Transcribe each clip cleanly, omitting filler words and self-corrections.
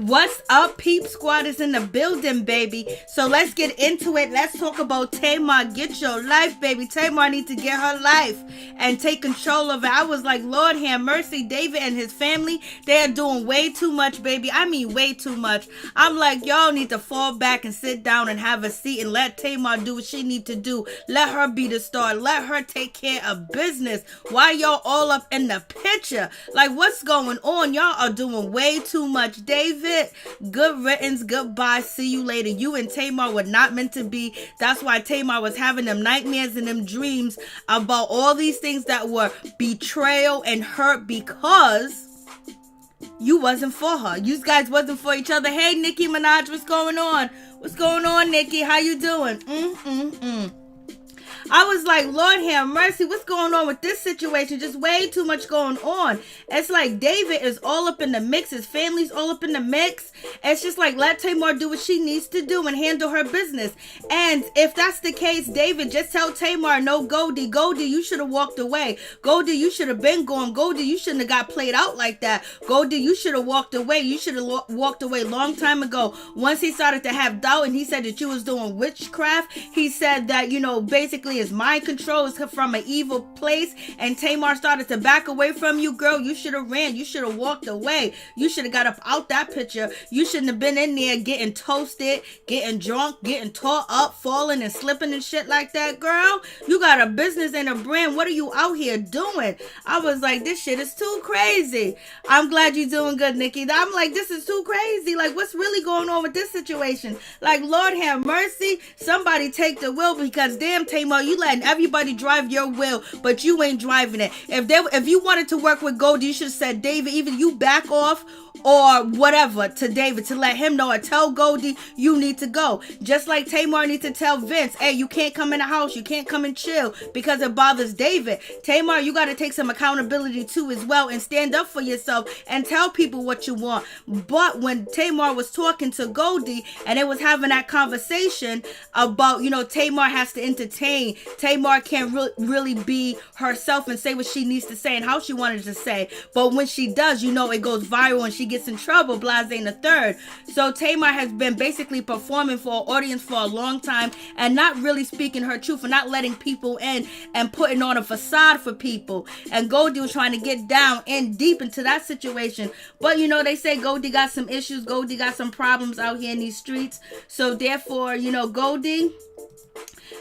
What's up, Peep Squad is in the building, baby. So let's get into it. Let's talk about Tamar. Get your life, baby. Tamar needs to get her life and take control of it. I was like, Lord have mercy. David and his family, they are doing way too much, baby. I mean, way too much. I'm like, y'all need to fall back and sit down and have a seat and let Tamar do what she need to do. Let her be the star. Let her take care of business. Why y'all all up in the picture? Like, what's going on? Y'all are doing way too much. David, good riddance, goodbye, see you later. You and Tamar were not meant to be. That's why Tamar was having them nightmares and them dreams about all these things that were betrayal and hurt because you wasn't for her. You guys wasn't for each other. Hey, Nicki Minaj, what's going on? What's going on, Nicki? How you doing? I was like, Lord have mercy, what's going on with this situation? Just way too much going on. It's like David is all up in the mix. His family's all up in the mix. It's just like, let Tamar do what she needs to do and handle her business. And if that's the case, David, just tell Tamar, no, Goldie. Goldie, you should have walked away. Goldie, you should have been gone. Goldie, you shouldn't have got played out like that. Goldie, you should have walked away. You should have walked away long time ago. Once he started to have doubt and he said that you was doing witchcraft, he said that, basically his mind control is from an evil place, and Tamar started to back away from you, girl. You should have ran. You should have walked away. You should have got up out that picture. You shouldn't have been in there getting toasted, getting drunk, getting tore up, falling and slipping and shit like that, girl. You got a business and a brand. What are you out here doing? I was like, this shit is too crazy. I'm glad you're doing good, Nicki. I'm like, this is too crazy. Like, what's really going on with this situation? Like, Lord have mercy. Somebody take the wheel, because damn, Tamar, you letting everybody drive your wheel, but you ain't driving it. If you wanted to work with Goldie, you should have said, David, either you back off or whatever to David to let him know, or tell Goldie you need to go. Just like Tamar needs to tell Vince, hey, you can't come in the house, you can't come and chill because it bothers David. Tamar, you got to take some accountability too as well and stand up for yourself and tell people what you want. But when Tamar was talking to Goldie and it was having that conversation about, Tamar has to entertain, Tamar can't really be herself and say what she needs to say and how she wanted to say. But when she does, it goes viral and she gets in trouble, blase in the third. So Tamar has been basically performing for an audience for a long time and not really speaking her truth and not letting people in and putting on a facade for people. And Goldie was trying to get down and deep into that situation. But they say Goldie got some issues. Goldie got some problems out here in these streets. So therefore, Goldie,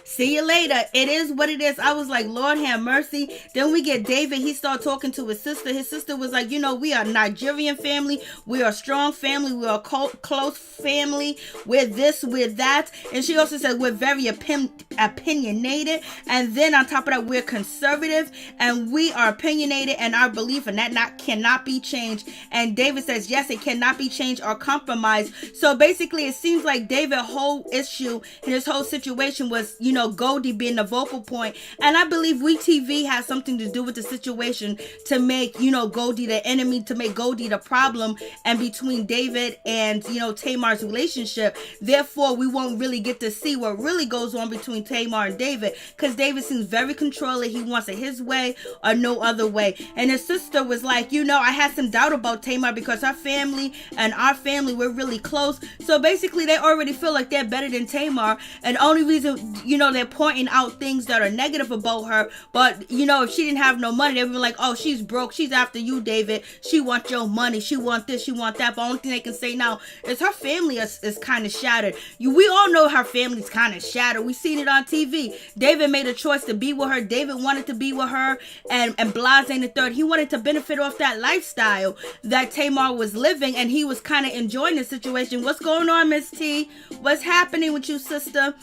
see you later. It is what it is. I was like, Lord have mercy. Then we get David. He started talking to his sister. His sister was like, we are a Nigerian family. We are a strong family. We are a close family. We're this, we're that. And she also said we're very opinionated. And then on top of that, we're conservative. And we are opinionated in our belief. And that cannot be changed. And David says, yes, it cannot be changed or compromised. So basically, it seems like David's whole issue and his whole situation was, Goldie being the vocal point. And I believe WeTV has something to do with the situation to make, Goldie the enemy, to make Goldie the problem, and between David and, Tamar's relationship. Therefore, we won't really get to see what really goes on between Tamar and David, because David seems very controlling. He wants it his way or no other way. And his sister was like, I had some doubt about Tamar because her family and our family, we're really close. So basically, they already feel like they're better than Tamar. And the only reason, they're pointing out things that are negative about her. But, if she didn't have no money, they would be like, oh, she's broke. She's after you, David. She wants your money. She want this. She want that. But the only thing they can say now is her family is kind of shattered. We all know her family's kind of shattered. We seen it on TV. David made a choice to be with her. David wanted to be with her. And blase in the third. He wanted to benefit off that lifestyle that Tamar was living. And he was kind of enjoying the situation. What's going on, Miss T? What's happening with you, sister?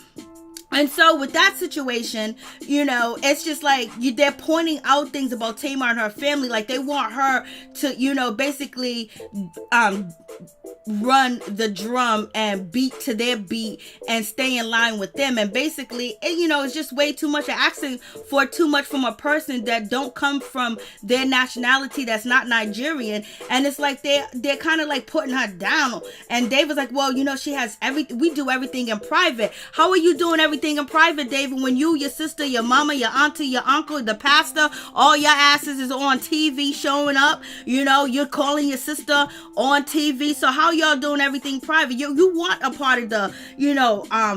And so with that situation, it's just like they're pointing out things about Tamar and her family. Like they want her to, basically run the drum and beat to their beat and stay in line with them. And basically, it's just way too much. Asking for too much from a person that don't come from their nationality, that's not Nigerian. And it's like they're kind of like putting her down. And David's like, well, she has everything. We do everything in private. How are you doing everything in private, David, when you, your sister, your mama, your auntie, your uncle, the pastor, all your asses is on TV showing up? You're calling your sister on TV. So how y'all doing everything private? You want a part of the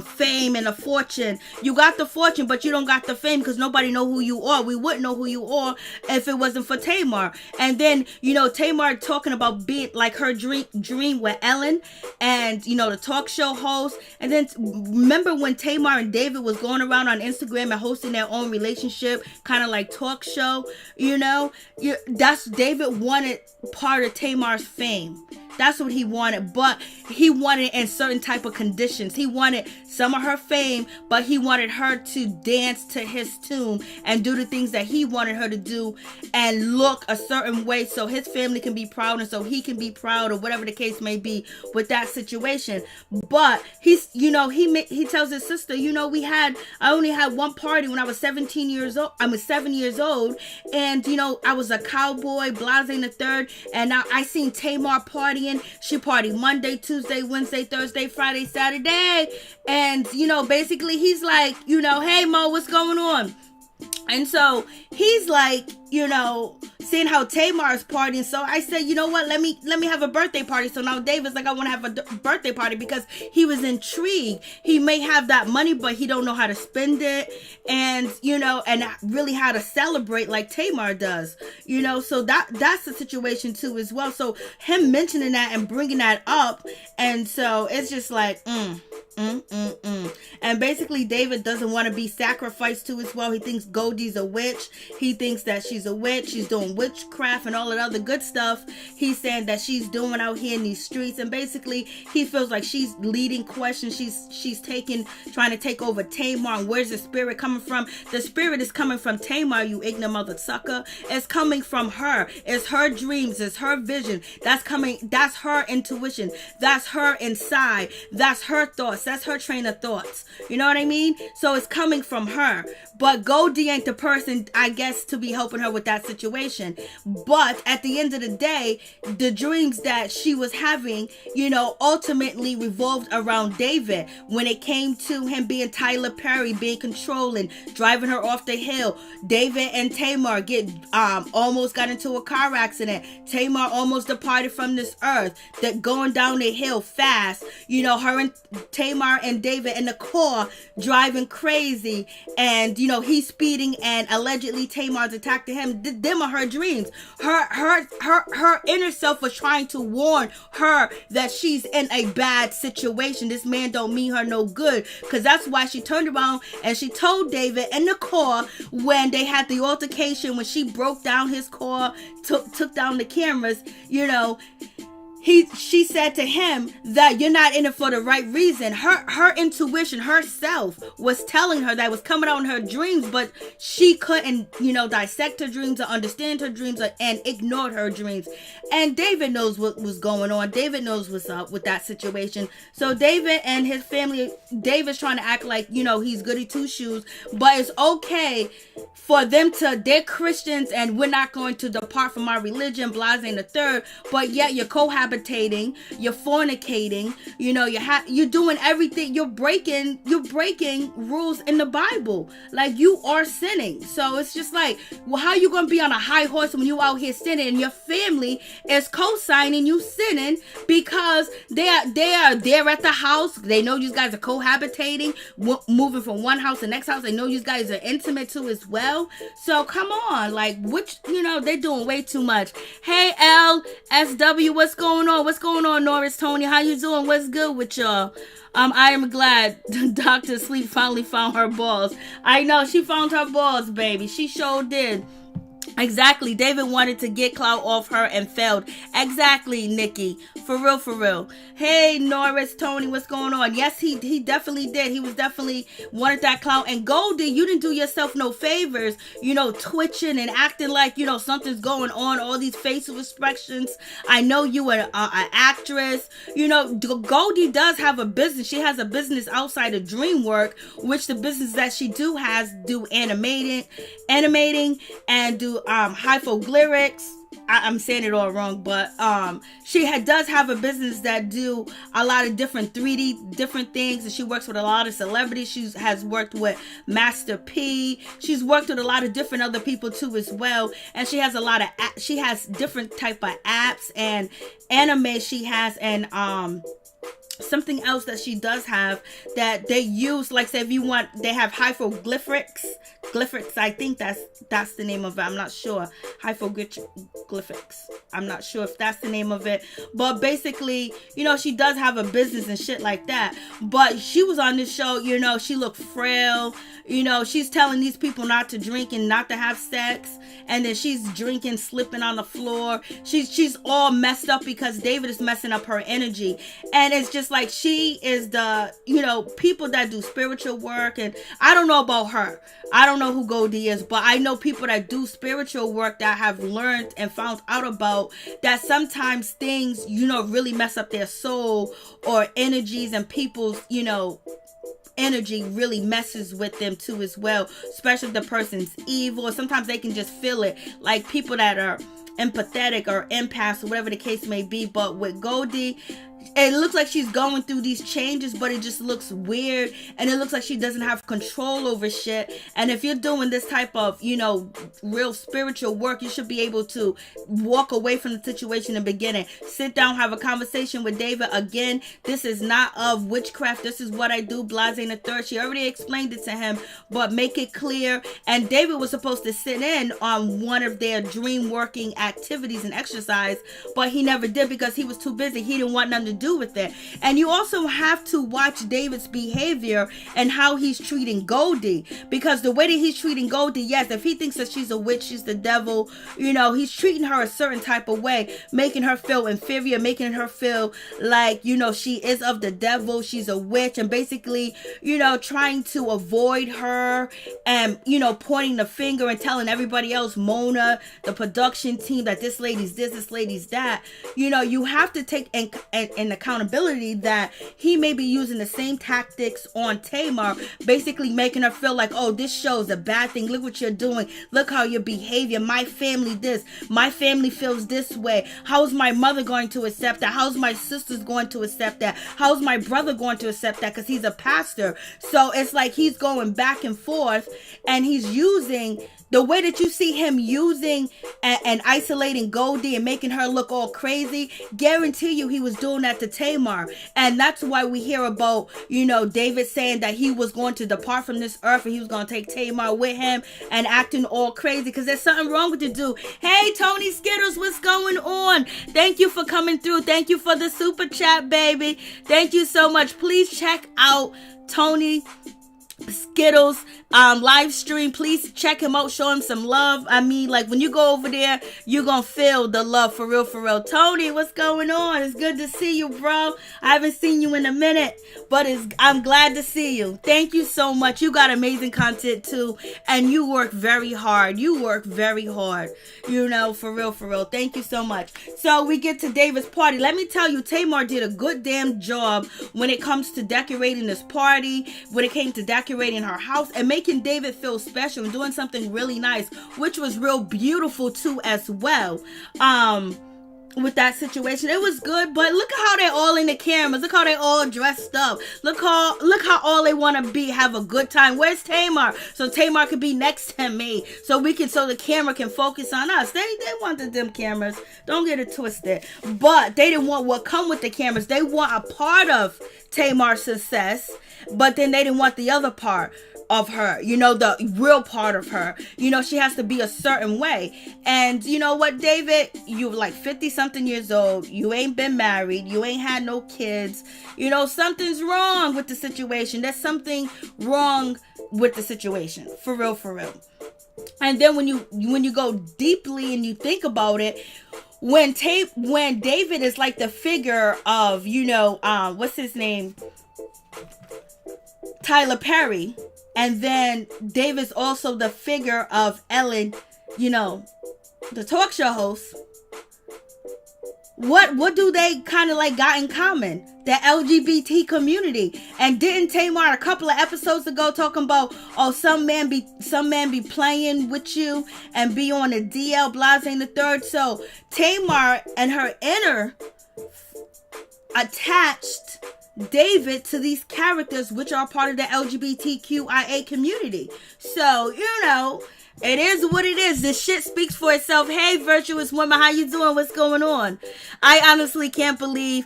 fame and the fortune. You got the fortune, but you don't got the fame because nobody know who you are. We wouldn't know who you are if it wasn't for Tamar. And then Tamar talking about being like her dream with Ellen and the talk show host. And then remember when Tamar and David was going around on Instagram and hosting their own relationship kind of like talk show? That's David wanted part of Tamar's fame. That's what he wanted, but he wanted in certain type of conditions. He wanted some of her fame, but he wanted her to dance to his tune and do the things that he wanted her to do and look a certain way so his family can be proud and so he can be proud, or whatever the case may be with that situation. But he's, he tells his sister, I only had one party when I was 17 years old. I was 7 years old, and I was a cowboy, blase the third, and now I seen Tamar partying. She partied Monday, Tuesday, Wednesday, Thursday, Friday, Saturday. And, basically he's like, hey Mo, what's going on? And so he's like, seeing how Tamar's partying. So I said, you know what, let me have a birthday party. So now David's like, I want to have a birthday party because he was intrigued. He may have that money, but he don't know how to spend it. And, and really how to celebrate like Tamar does, so that's the situation too as well. So him mentioning that and bringing that up. And so it's just like, And basically David doesn't want to be sacrificed to as well. He thinks Goldie's a witch. He thinks that she's a witch. She's doing witchcraft and all that other good stuff he's saying that she's doing out here in these streets. And basically he feels like she's leading questions. She's trying to take over Tamar. And where's the spirit coming from? The spirit is coming from Tamar, you ignorant mother sucker. It's coming from her. It's her dreams. It's her vision. That's her intuition. That's her inside. That's her thoughts. That's her train of thoughts. You know what I mean? So it's coming from her. But Goldie ain't the person, I guess, to be helping her with that situation. But at the end of the day, the dreams that she was having, ultimately revolved around David. When it came to him being Tyler Perry, being controlling, driving her off the hill, David and Tamar almost got into a car accident. Tamar almost departed from this earth. That going down the hill fast. Her and Tamar and David in the car driving crazy, and he's speeding, and allegedly Tamar's attacked him. Them are her dreams. Her inner self was trying to warn her that she's in a bad situation. This man don't mean her no good, because that's why she turned around and she told David in the car when they had the altercation, when she broke down his car, took down the cameras. She said to him that you're not in it for the right reason. Her intuition, herself was telling her that was coming out in her dreams, but she couldn't, dissect her dreams or understand her dreams and ignored her dreams. And David knows what was going on. David knows what's up with that situation. So David and his family, David's trying to act like, he's goody two shoes, but it's okay for them they're Christians and we're not going to depart from our religion, blase and the third, but yet you're cohabitating, you're fornicating, you're doing everything, you're breaking rules in the Bible. Like, you are sinning. So it's just like, well, how you going to be on a high horse when you out here sinning and your family is co-signing you sinning because they are there at the house. They know you guys are cohabitating, moving from one house to the next house. They know you guys are intimate too as well. So come on, like, they're doing way too much. Hey, LSW, what's going on? What's going on, Norris, Tony? How you doing? What's good with y'all? I am glad Dr. Sleep finally found her balls. I know, she found her balls, baby. She sure did. Exactly. David wanted to get clout off her and failed. Exactly, Nikki. For real, for real. Hey, Norris, Tony, what's going on? Yes, he definitely did. He was definitely wanted that clout. And Goldie, you didn't do yourself no favors, twitching and acting like, something's going on. All these facial expressions. I know you are an actress. Goldie does have a business. She has a business outside of DreamWorks, which the business that she do animating and do hypoglyrics. I'm saying it all wrong, but she does have a business that do a lot of different 3D different things, and she works with a lot of celebrities. She has worked with Master P. She's worked with a lot of different other people too as well, and she has she has different type of apps and anime she has, and something else that she does have that they use, like say if you want, they have hypoglyphics. I think that's the name of it. I'm not sure. Hypoglyphics. I'm not sure if that's the name of it. But basically, she does have a business and shit like that. But she was on this show, she looked frail. She's telling these people not to drink and not to have sex. And then she's drinking, slipping on the floor. She's all messed up because David is messing up her energy. And it's just like she is the, people that do spiritual work. And I don't know about her. I don't know who Goldie is, but I know people that do spiritual work that have learned and found out about that sometimes things, really mess up their soul or energies, and people's, energy really messes with them too as well, especially if the person's evil. Sometimes they can just feel it, like people that are empathetic or empaths or whatever the case may be. But with Goldie, it looks like she's going through these changes, but it just looks weird, and it looks like she doesn't have control over shit. And if you're doing this type of, real spiritual work, you should be able to walk away from the situation in the beginning. Sit down, have a conversation with David. Again, this is not of witchcraft. This is what I do, Blase the third. She already explained it to him, but make it clear. And David was supposed to sit in on one of their dream working activities and exercise, but he never did because he was too busy. He didn't want nothing to do with it. And you also have to watch David's behavior and how he's treating Goldie, because the way that he's treating Goldie, yes, if he thinks that she's a witch, she's the devil, he's treating her a certain type of way, making her feel inferior, making her feel like, she is of the devil, she's a witch, and basically, trying to avoid her, and, pointing the finger and telling everybody else, Mona, the production team, that this lady's this lady's that. You have to take and accountability that he may be using the same tactics on Tamar, basically making her feel like, oh, this show is a bad thing. Look what you're doing. Look how you're behaving. My family this. My family feels this way. How's my mother going to accept that? How's my sister's going to accept that? How's my brother going to accept that? Because he's a pastor. So it's like he's going back and forth, and he's using the way that you see him using and isolating Goldie and making her look all crazy. Guarantee you he was doing that to Tamar. And that's why we hear about, David saying that he was going to depart from this earth and he was going to take Tamar with him, and acting all crazy because there's something wrong with the dude. Hey, Tony Skittles, what's going on? Thank you for coming through. Thank you for the super chat, baby. Thank you so much. Please check out Tony Skittles live stream. Please check him out, show him some love. I mean, like, when you go over there, you're gonna feel the love for real. Tony, what's going on? It's good to see you, bro. I haven't seen you in a minute, but I'm glad to see you. Thank you so much. You got amazing content too, and you work very hard. For real. Thank you so much. So we get to David's party. Let me tell you, Tamar did a good damn job when it comes to decorating this party, when it came to decorating her house and making David feel special and doing something really nice, which was real beautiful too as well. With that situation, it was good. But look at how they're all in the cameras. Look how they all dressed up. Look how all they want to be, have a good time. Where's Tamar? So Tamar could be next to me, so the camera can focus on us. They wanted them cameras. Don't get it twisted. But they didn't want what come with the cameras. They want a part of Tamar's success, but then they didn't want the other part of her, the real part of her. She has to be a certain way. And you know what, David? You're like 50 something years old. You ain't been married. You ain't had no kids. Something's wrong with the situation. There's something wrong with the situation. For real. And then when you go deeply and you think about it, when David is like the figure of, what's his name? Tyler Perry. And then David's also the figure of Ellen, the talk show host. What do they kind of like got in common? The LGBT community. And didn't Tamar a couple of episodes ago talking about, some man be playing with you and be on a DL Blase the third. So Tamar and her inner attached David to these characters which are part of the LGBTQIA community. So, it is what it is. This shit speaks for itself. Hey, virtuous woman, how you doing? What's going on? I honestly can't believe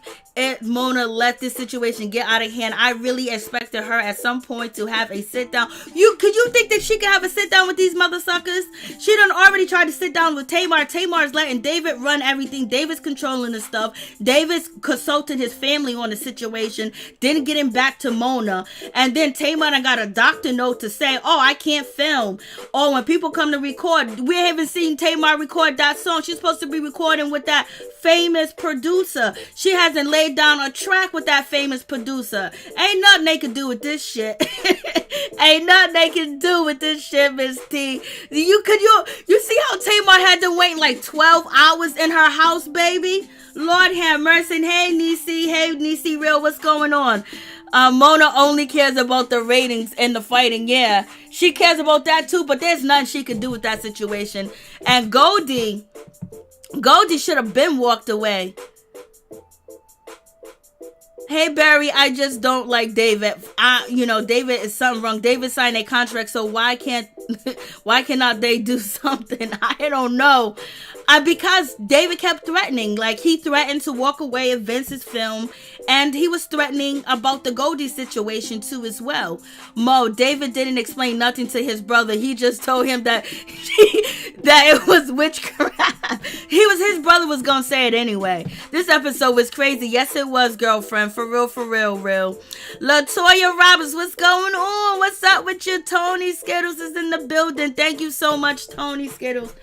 Mona let this situation get out of hand. I really expected her at some point to have a sit down. Could you think that she could have a sit down with these mother suckers? She done already tried to sit down with Tamar. Tamar's letting David run everything. David's controlling the stuff. David's consulting his family on the situation. Didn't get him back to Mona. And then Tamar got a doctor note to say, I can't film. When people come to record, we haven't seen Tamar record that song. She's supposed to be recording with that famous producer. She hasn't laid down a track with that famous producer. Ain't nothing they can do with this shit. Ain't nothing they can do with this shit, Miss T. You see how Tamar had to wait like 12 hours in her house, baby? Lord have mercy. Hey, Nisi Real, what's going on? Mona only cares about the ratings and the fighting. Yeah, she cares about that too, but there's nothing she could do with that situation. And Goldie should have been walked away. Hey Barry, I just don't like David. David is something wrong. David signed a contract, so why cannot they do something? I don't know. Because David kept threatening. Like, he threatened to walk away if Vince's film, and he was threatening about the Goldie situation too as well. David didn't explain nothing to his brother. He just told him that it was witchcraft. His brother was gonna say it anyway. This episode was crazy. Yes, it was, girlfriend. For real. LaToya Roberts, what's going on? What's up with you? Tony Skittles is in the building. Thank you so much, Tony Skittles.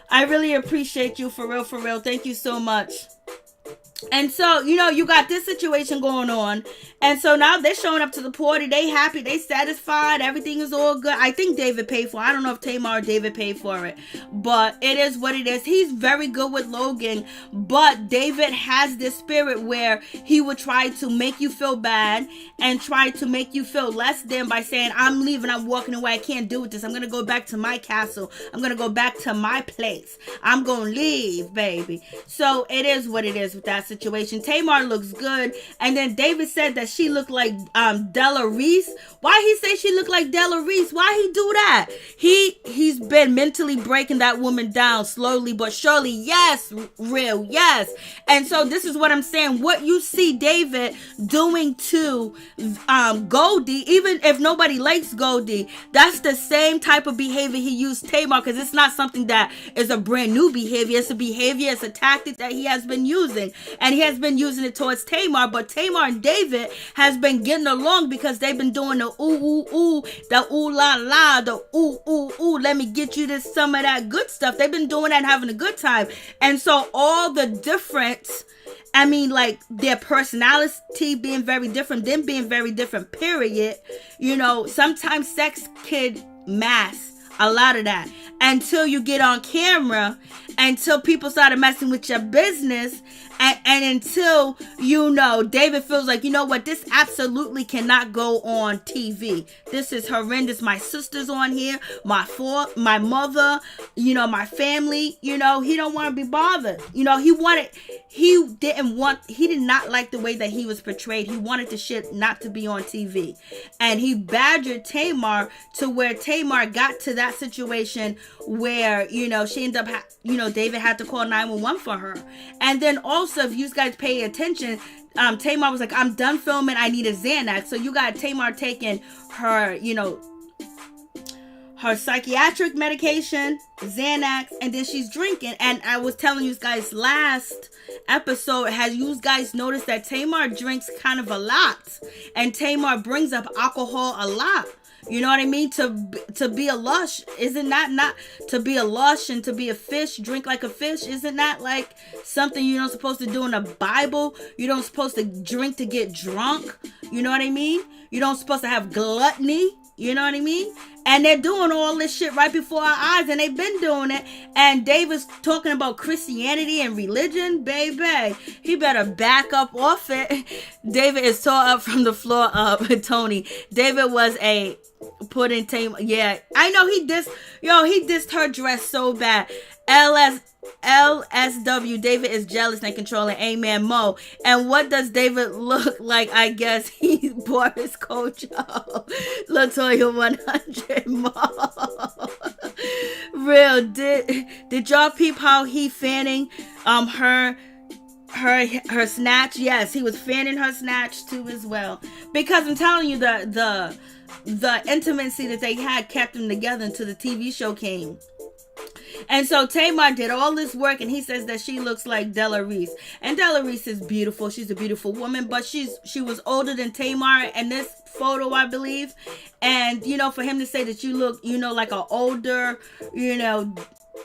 I really appreciate you, for real. Thank you so much. And so, you got this situation going on. And so now they're showing up to the party. They happy. They satisfied. Everything is all good. I think David paid for it. I don't know if Tamar or David paid for it. But it is what it is. He's very good with Logan. But David has this spirit where he would try to make you feel bad and try to make you feel less than by saying, I'm leaving. I'm walking away. I can't do with this. I'm going to go back to my castle. I'm going to go back to my place. I'm going to leave, baby. So it is what it is with that situation. Tamar looks good. And then David said that she looked like Della Reese. Why he say she looked like Della Reese? Why he do that? He's been mentally breaking that woman down slowly but surely. Yes, real, yes. And so this is what I'm saying. What you see David doing to Goldie, even if nobody likes Goldie, that's the same type of behavior he used Tamar, because it's not something that is a brand new behavior. It's a behavior, it's a tactic that he has been using. And he has been using it towards Tamar, but Tamar and David has been getting along because they've been doing the ooh, the ooh la la, the ooh, let me get you this, some of that good stuff. They've been doing that and having a good time. And so all the difference, like their personality being very different, them being very different, period. Sometimes sex could mask a lot of that until you get on camera, until people started messing with your business, and until, David feels like, this absolutely cannot go on TV. This is horrendous. My sister's on here, my mother, my family, he don't want to be bothered. He did not like the way that he was portrayed. He wanted the shit not to be on TV. And he badgered Tamar to where Tamar got to that situation where, she ended up, David had to call 911 for her. And then also, if you guys pay attention, Tamar was like, I'm done filming, I need a Xanax. So you got Tamar taking her, her psychiatric medication, Xanax, and then she's drinking. And I was telling you guys last episode, has you guys noticed that Tamar drinks kind of a lot, and Tamar brings up alcohol a lot. You know what I mean? To be a lush, isn't that not to be a lush and to be a fish, drink like a fish? Isn't that like something you're not supposed to do in the Bible? You don't supposed to drink to get drunk. You know what I mean? You don't supposed to have gluttony. You know what I mean? And they're doing all this shit right before our eyes, and they've been doing it. And David's talking about Christianity and religion, baby. He better back up off it. David is tore up from the floor up. Tony. David was a pudding Tamar. Yeah, I know he dissed her dress so bad. LSW, David is jealous and controlling. Amen, Mo. And what does David look like? I guess he's Boris Kojo. Latoya 100 Mo. Real, did y'all peep how he fanning her snatch? Yes, he was fanning her snatch too as well. Because I'm telling you, the intimacy that they had kept them together until the TV show came. And so Tamar did all this work, and he says that she looks like Della Reese. And Della Reese is beautiful. She's a beautiful woman, but she was older than Tamar in this photo, I believe. And, for him to say that you look, like an older,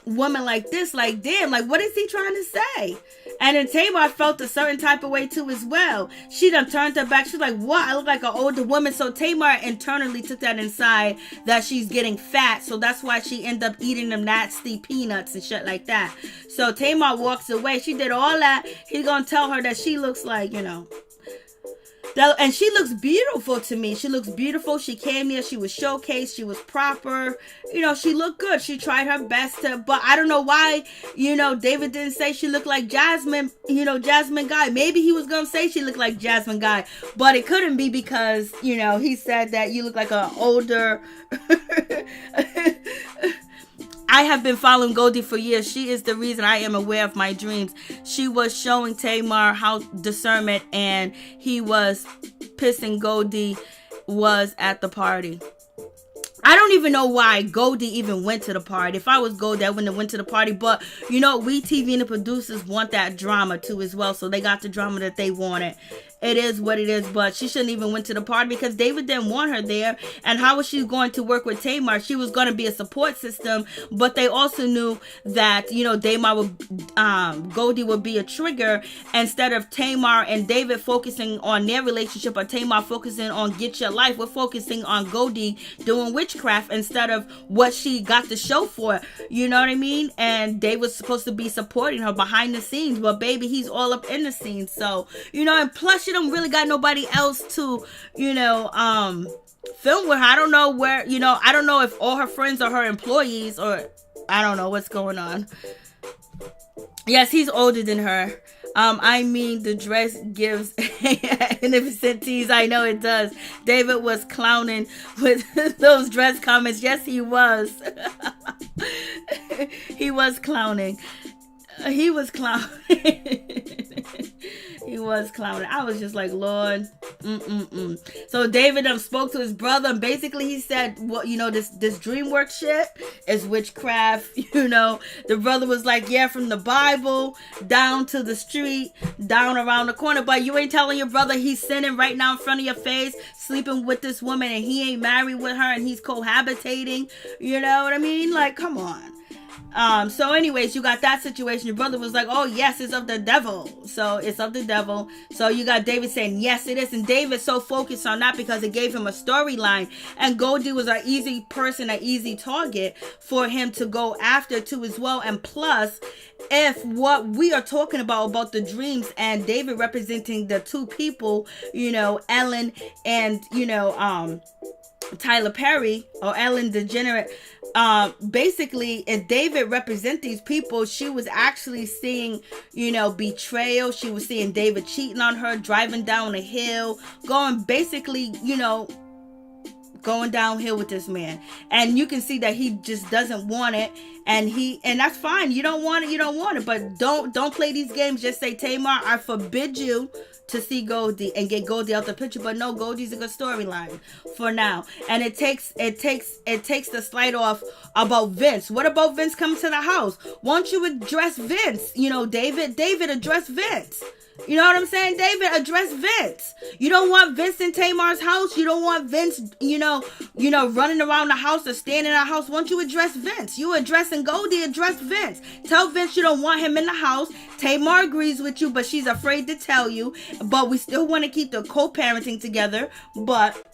woman like this, like, damn, like, what is he trying to say? And then Tamar felt a certain type of way too as well. She done turned her back. She's like, what? I look like an older woman. So Tamar internally took that inside that she's getting fat. So that's why she ended up eating them nasty peanuts and shit like that. So Tamar walks away. She did all that. He's gonna tell her that she looks like, and she looks beautiful to me. She looks beautiful. She came here. She was showcased. She was proper. She looked good. She tried her best to, but I don't know why, David didn't say she looked like Jasmine, Jasmine Guy. Maybe he was going to say she looked like Jasmine Guy, but it couldn't be because, he said that you look like an older... I have been following Goldie for years. She is the reason I am aware of my dreams. She was showing Tamar how discernment, and he was pissing Goldie was at the party. I don't even know why Goldie even went to the party. If I was Goldie, I wouldn't have went to the party. But, we TV and the producers want that drama too as well. So they got the drama that they wanted. It is what it is, but she shouldn't even went to the party because David didn't want her there. And how was she going to work with Tamar? She was going to be a support system, but they also knew that, Tamar would, Goldie would be a trigger instead of Tamar and David focusing on their relationship, or Tamar focusing on get your life. We're focusing on Goldie doing witchcraft instead of what she got the show for. You know what I mean? And David was supposed to be supporting her behind the scenes, but baby, he's all up in the scenes. So, and plus she don't really got nobody else to, film with her. I don't know where, I don't know if all her friends are her employees, or I don't know what's going on. Yes, he's older than her. I mean, the dress gives innocent tease. I know it does. David was clowning with those dress comments. Yes, he was. He was clowning. He was clowning. He was clowning. I was just like, Lord. So David spoke to his brother, and basically he said, well, this dream work shit is witchcraft. The brother was like, yeah, from the Bible down to the street, down around the corner. But you ain't telling your brother he's sinning right now in front of your face, sleeping with this woman, and he ain't married with her, and he's cohabitating. You know what I mean? Like, come on. So anyways, you got that situation. Your brother was like, oh yes, it's of the devil. So it's of the devil. So you got David saying, yes, it is. And David's so focused on that because it gave him a storyline. And Goldie was an easy person, an easy target for him to go after too as well. And plus, if what we are talking about the dreams and David representing the two people, Ellen and, Tyler Perry, or Ellen DeGenerate, basically, if David represent these people, she was actually seeing, betrayal. She was seeing David cheating on her, driving down a hill, going downhill with this man. And you can see that he just doesn't want it. And that's fine. You don't want it. But don't play these games. Just say, Tamar, I forbid you to see Goldie and get Goldie out the picture. But no, Goldie's a good storyline for now. And it takes the slight off about Vince. What about Vince coming to the house? Won't you address Vince? David address Vince. You know what I'm saying? David, address Vince. You don't want Vince in Tamar's house. You don't want Vince, running around the house or staying in the house. Won't you address Vince? You addressing Goldie, address Vince. Tell Vince you don't want him in the house. Tamar agrees with you, but she's afraid to tell you. But we still want to keep the co-parenting together. But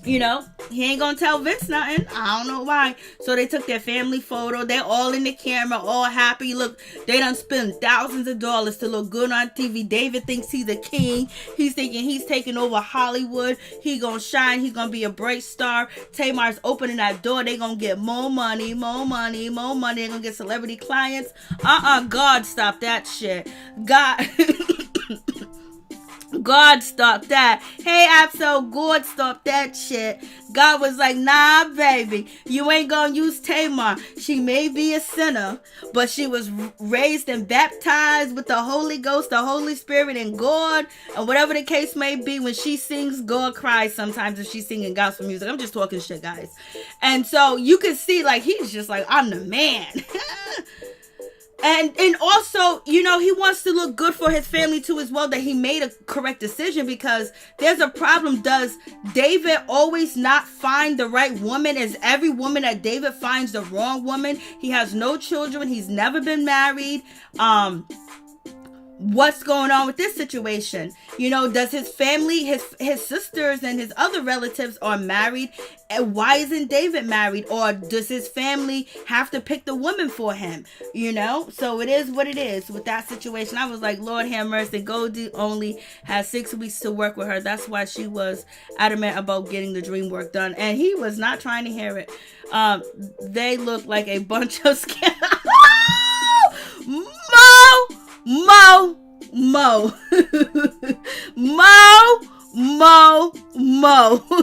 he ain't gonna tell Vince nothing. I don't know why. So they took their family photo. They're all in the camera, all happy. Look, they done spent thousands of dollars to look good on TV. David thinks he's the king. He's thinking he's taking over Hollywood. He gonna shine. He's gonna be a bright star. Tamar's opening that door. They gonna get more money, more money, more money. They're gonna get celebrity clients. God, stop that shit. God, stop that. Hey, Absol, God, stop that shit. God was like, nah, baby, you ain't gonna use Tamar. She may be a sinner, but she was raised and baptized with the Holy Ghost, the Holy Spirit, and God, and whatever the case may be. When she sings, God cries sometimes if she's singing gospel music. I'm just talking shit, guys. And so you can see, like, he's just like, I'm the man. And also, he wants to look good for his family too as well, that he made a correct decision, because there's a problem. Does David always not find the right woman? Is every woman that David finds the wrong woman? He has no children. He's never been married. What's going on with this situation? Does his family, his sisters and his other relatives are married? And why isn't David married? Or does his family have to pick the woman for him? So it is what it is with that situation. I was like, Lord have mercy. Goldie only has 6 weeks to work with her. That's why she was adamant about getting the dream work done. And he was not trying to hear it. They look like a bunch of scammers. Mo.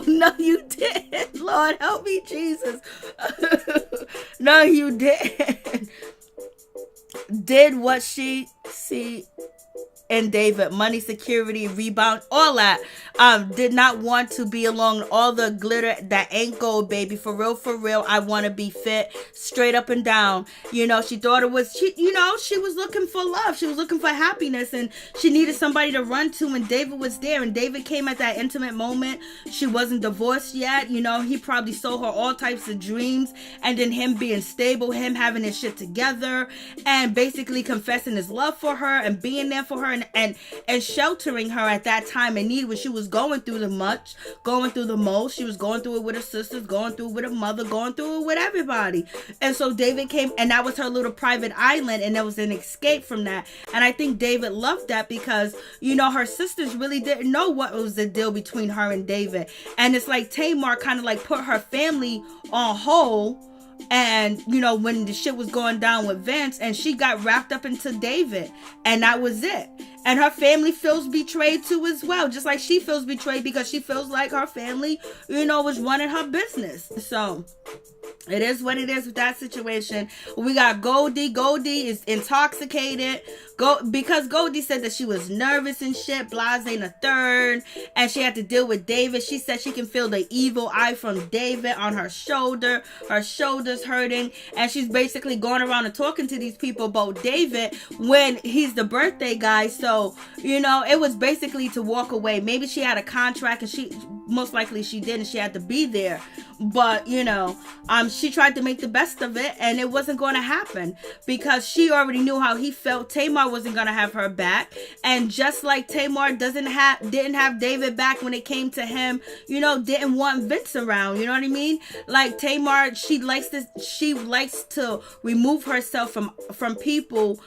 No, you didn't. Lord, help me, Jesus. No, you didn't. Did what she see in David. Money, security, rebound, all that. Did not want to be alone. All the glitter that ain't gold, baby. For real, I want to be fit, straight up and down. She thought it was, she was looking for love. She was looking for happiness, and she needed somebody to run to, and David was there, and David came at that intimate moment. She wasn't divorced yet. He probably sold her all types of dreams, and then him being stable, him having his shit together, and basically confessing his love for her, and being there for her, and sheltering her at that time in need when she was going through the most. She was going through it with her sisters, going through it with her mother, going through it with everybody. And so David came, and that was her little private island, and there was an escape from that. And I think David loved that, because her sisters really didn't know what was the deal between her and David. And it's like Tamar kind of like put her family on hold. And when the shit was going down with Vince, and she got wrapped up into David, and that was it. And her family feels betrayed too as well, just like she feels betrayed, because she feels like her family was running her business. So it is what it is with that situation. We got Goldie. Goldie is intoxicated. Because Goldie said that she was nervous and shit, blase in a third, and she had to deal with David. She said she can feel the evil eye from David on her shoulder. Her shoulder's hurting, and she's basically going around and talking to these people about David when he's the birthday guy. So, it was basically to walk away. Maybe she had a contract, and most likely she did, and she had to be there. But, she tried to make the best of it, and it wasn't going to happen, because she already knew how he felt. Tamar wasn't going to have her back. And just like Tamar didn't have David back when it came to him, didn't want Vince around. You know what I mean? Like Tamar, she likes to remove herself from people,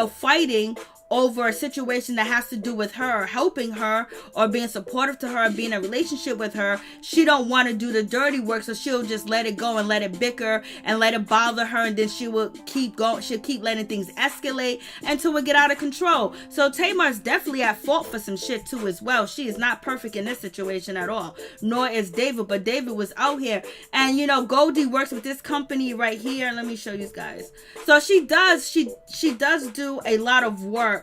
fighting over a situation that has to do with her, helping her, or being supportive to her, being in a relationship with her. She don't want to do the dirty work, so she'll just let it go and let it bicker and let it bother her, and then she will keep going. She'll keep letting things escalate until it get out of control. So Tamar's definitely at fault for some shit too as well. She is not perfect in this situation at all, nor is David, but David was out here. And Goldie works with this company right here. Let me show you guys. So she does do a lot of work,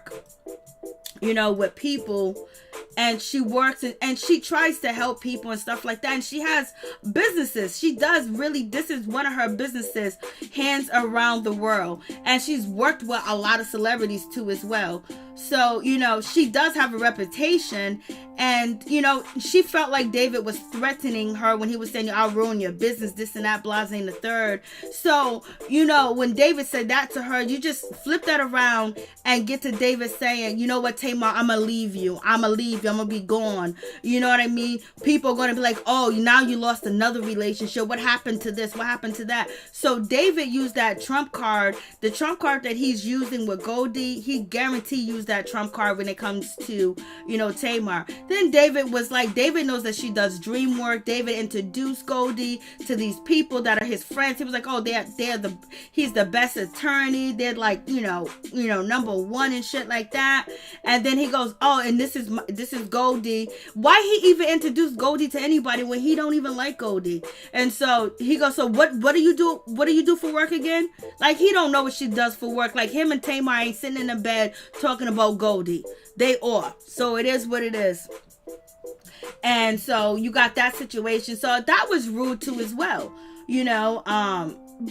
with people and she works and she tries to help people and stuff like that, and she has businesses. She does really, this is one of her businesses, hands around the world, and she's worked with a lot of celebrities too as well. So, you know, she does have a reputation, and, you know, she felt like David was threatening her when he was saying, I'll ruin your business, this and that, blase and the third. So, you know, when David said that to her, you just flip that around and get to David saying, you know what, Tamar, I'm gonna leave you. I'm gonna be gone. You know what I mean? People are gonna be like, oh, now you lost another relationship. What happened to this? What happened to that? So David used that trump card, the trump card that he's using with Goldie. He guaranteed used that trump card when it comes to, you know, Tamar. Then David was like, David knows that she does dream work. David introduced Goldie to these people that are his friends. He was like, oh, he's the best attorney. They're like, you know, number one and shit like that. And then he goes, oh, and this is Goldie. Why he even introduced Goldie to anybody when he don't even like Goldie? And so he goes, so what do you do? What do you do for work again? Like, he don't know what she does for work. Like, him and Tamar ain't sitting in the bed talking about Goldie. They are. So it is what it is. And so you got that situation. So that was rude too as well, you know.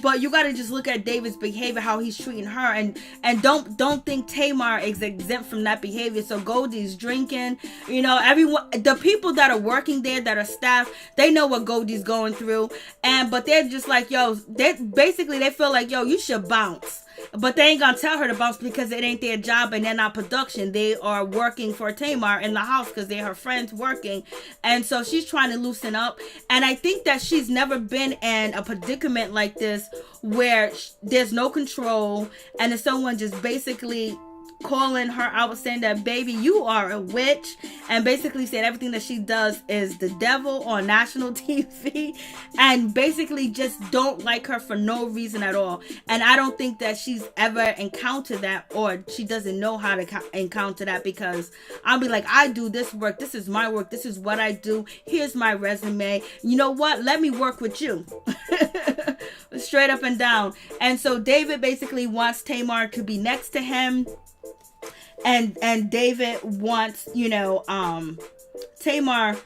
But you got to just look at David's behavior, how he's treating her, and don't think Tamar is exempt from that behavior. So Goldie's drinking, you know, everyone, the people that are working there, that are staff, they know what Goldie's going through, but they're just like, yo, they feel like, yo, you should bounce. But they ain't gonna tell her to bounce because it ain't their job and they're not production. They are working for Tamar in the house because they're her friends working. And so she's trying to loosen up. And I think that she's never been in a predicament like this where there's no control and there's someone just basically calling her out, saying that, baby, you are a witch, and basically saying everything that she does is the devil on national TV, and basically just don't like her for no reason at all. And I don't think that she's ever encountered that, or she doesn't know how to encounter that, because I'll be like, I do this work, this is my work, this is what I do, here's my resume, you know what, let me work with you. Straight up and down. And so David basically wants Tamar to be next to him, and David wants, you know, Tamar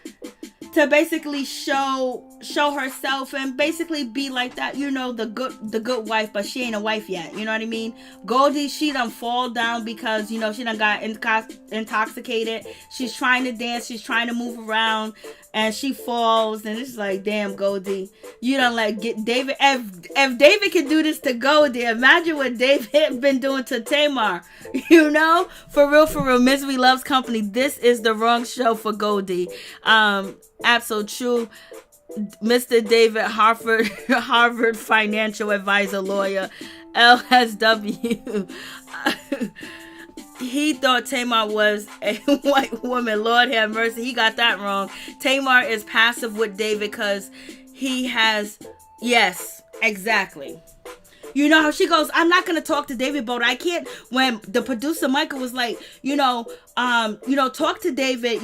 to basically show herself and basically be like that, you know, the good wife, but she ain't a wife yet, you know what I mean? Goldie, she done fall down because, you know, she done got intoxicated. She's trying to dance, she's trying to move around, and she falls, and it's like, damn, Goldie, you don't let David. If David can do this to Goldie, imagine what David been doing to Tamar. You know, for real, misery loves company. This is the wrong show for Goldie. Absolute true. Mr. David, Harvard financial advisor, lawyer, LSW. He thought Tamar was a white woman. Lord have mercy. He got that wrong. Tamar is passive with David because he has... Yes, exactly. You know how she goes, I'm not going to talk to David, but I can't. When the producer, Michael, was like, talk to David,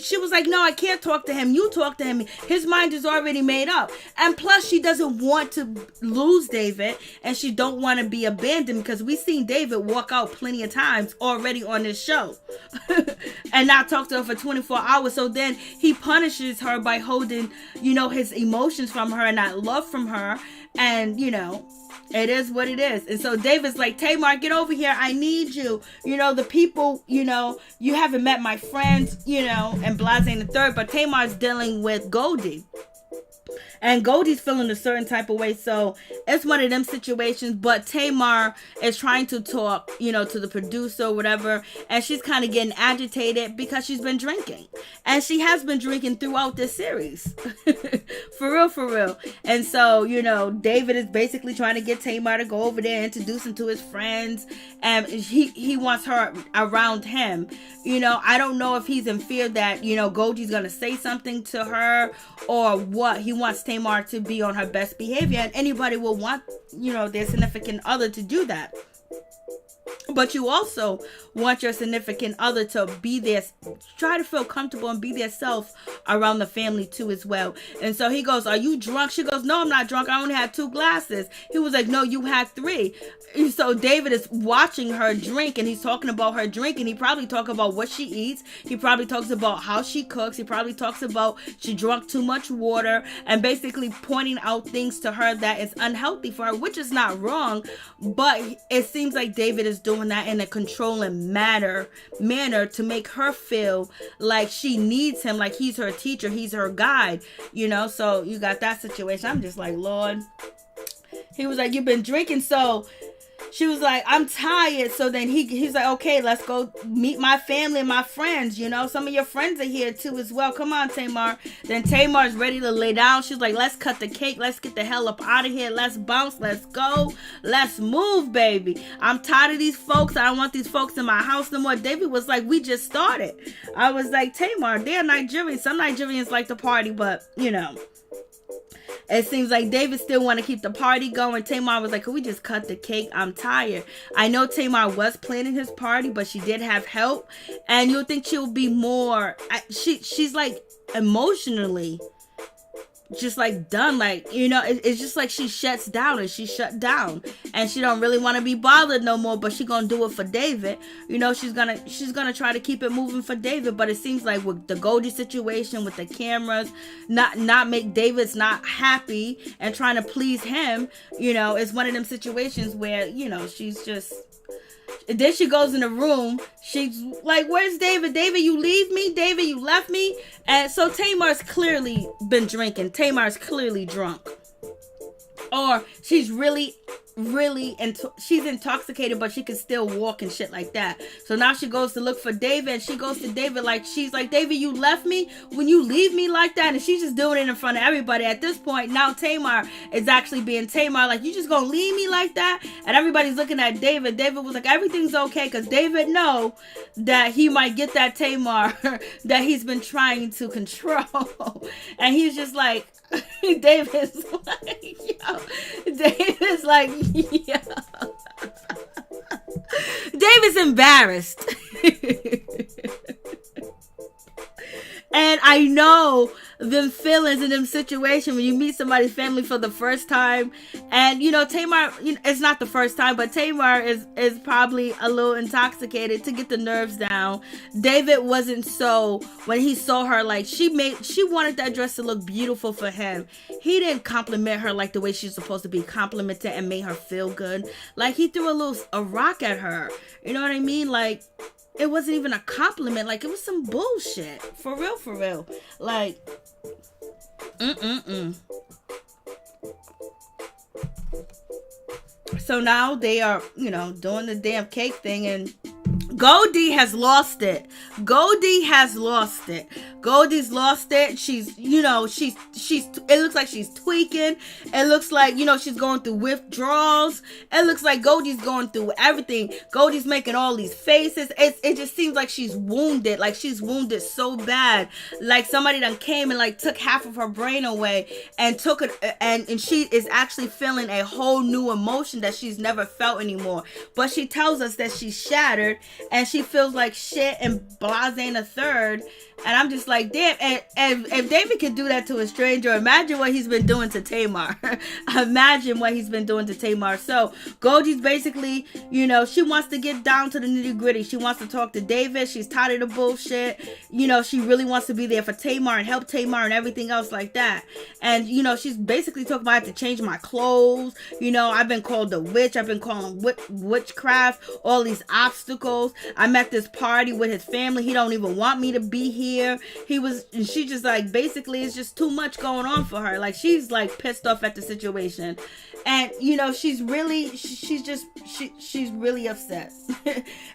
she was like, no, I can't talk to him. You talk to him. His mind is already made up. And plus, she doesn't want to lose David, and she don't want to be abandoned, because we've seen David walk out plenty of times already on this show and not talk to her for 24 hours. So then he punishes her by holding, his emotions from her and that love from her. And, it is what it is. And so David's like, Tamar, get over here. I need you. The people, you haven't met my friends, and blase and the third. But Tamar's dealing with Goldie. And Goldie's feeling a certain type of way. So it's one of them situations. But Tamar is trying to talk, to the producer or whatever. And she's kind of getting agitated because she's been drinking. And she has been drinking throughout this series. For real. And so, David is basically trying to get Tamar to go over there and introduce him to his friends. And he wants her around him. I don't know if he's in fear that, Goldie's going to say something to her or what. He wants Tamar to be on her best behavior, and anybody will want, their significant other to do that. But you also want your significant other to be there, try to feel comfortable and be their self around the family too as well. And so he goes, are you drunk? She goes, no, I'm not drunk. I only had 2 glasses. He was like, no, you had 3. And so David is watching her drink, and he's talking about her drink, and he probably talks about what she eats. He probably talks about how she cooks. He probably talks about she drank too much water, and basically pointing out things to her that is unhealthy for her, which is not wrong. But it seems like David is doing that in a controlling manner to make her feel like she needs him, like he's her teacher, he's her guide, so you got that situation. I'm just like, Lord. He was like, you've been drinking. So she was like, I'm tired. So then he's like, okay, let's go meet my family and my friends. Some of your friends are here too as well. Come on, Tamar. Then Tamar's ready to lay down. She's like, let's cut the cake. Let's get the hell up out of here. Let's bounce. Let's go. Let's move, baby. I'm tired of these folks. I don't want these folks in my house no more. David was like, we just started. I was like, Tamar, they're Nigerians. Some Nigerians like to party, but it seems like David still want to keep the party going. Tamar was like, can we just cut the cake? I'm tired. I know Tamar was planning his party, but she did have help. And you'll think she'll be more... She's like emotionally just like done. Like, it's just like she shuts down, and she shut down. And she don't really want to be bothered no more, but she gonna do it for David. She's gonna try to keep it moving for David. But it seems like with the Goldie situation, with the cameras, not make David's not happy and trying to please him, is one of them situations where, she's just... And then she goes in the room. She's like, where's David? David, you leave me? David, you left me? And so Tamar's clearly been drinking. Tamar's clearly drunk. Or she's really she's intoxicated, but she can still walk and shit like that. So now she goes to look for David, and she goes to David like, she's like, David, you left me? When you leave me like that? And she's just doing it in front of everybody. At this point, now Tamar is actually being Tamar, like, you just gonna leave me like that? And everybody's looking at David. David was like, everything's okay, because David know that he might get that Tamar that he's been trying to control. And he's just like, David's like, yo. David's like, yo. David's embarrassed. And I know them feelings in them situations when you meet somebody's family for the first time. And, Tamar, it's not the first time, but Tamar is probably a little intoxicated to get the nerves down. David wasn't so, when he saw her, like, she wanted that dress to look beautiful for him. He didn't compliment her like the way she's supposed to be complimented and made her feel good. Like, he threw a rock at her. You know what I mean? Like, it wasn't even a compliment. Like, it was some bullshit. For real. Like, So now they are, doing the damn cake thing, and Goldie has lost it. Goldie's lost it. She's, it looks like she's tweaking. It looks like, she's going through withdrawals. It looks like Goldie's going through everything. Goldie's making all these faces. It just seems like she's wounded. Like, she's wounded so bad. Like, somebody done came and, like, took half of her brain away and took it, and she is actually feeling a whole new emotion that she's never felt anymore. But she tells us that she's shattered, and she feels like shit and blasé a third. And I'm just like, damn, and if David could do that to a stranger, imagine what he's been doing to Tamar. Imagine what he's been doing to Tamar. So Goldie's basically, she wants to get down to the nitty gritty. She wants to talk to David. She's tired of the bullshit. She really wants to be there for Tamar and help Tamar and everything else like that. And, she's basically talking about, I have to change my clothes. I've been called a witch. I've been calling witchcraft, all these obstacles. I'm at this party with his family. He don't even want me to be here. She just like, basically it's just too much going on for her. Like, she's like pissed off at the situation. And, she's really upset.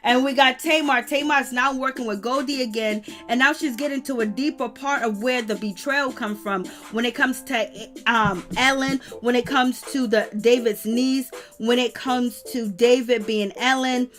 And we got Tamar. Tamar's now working with Goldie again. And now she's getting to a deeper part of where the betrayal comes from. When it comes to Ellen, when it comes to David's niece, when it comes to David being Ellen.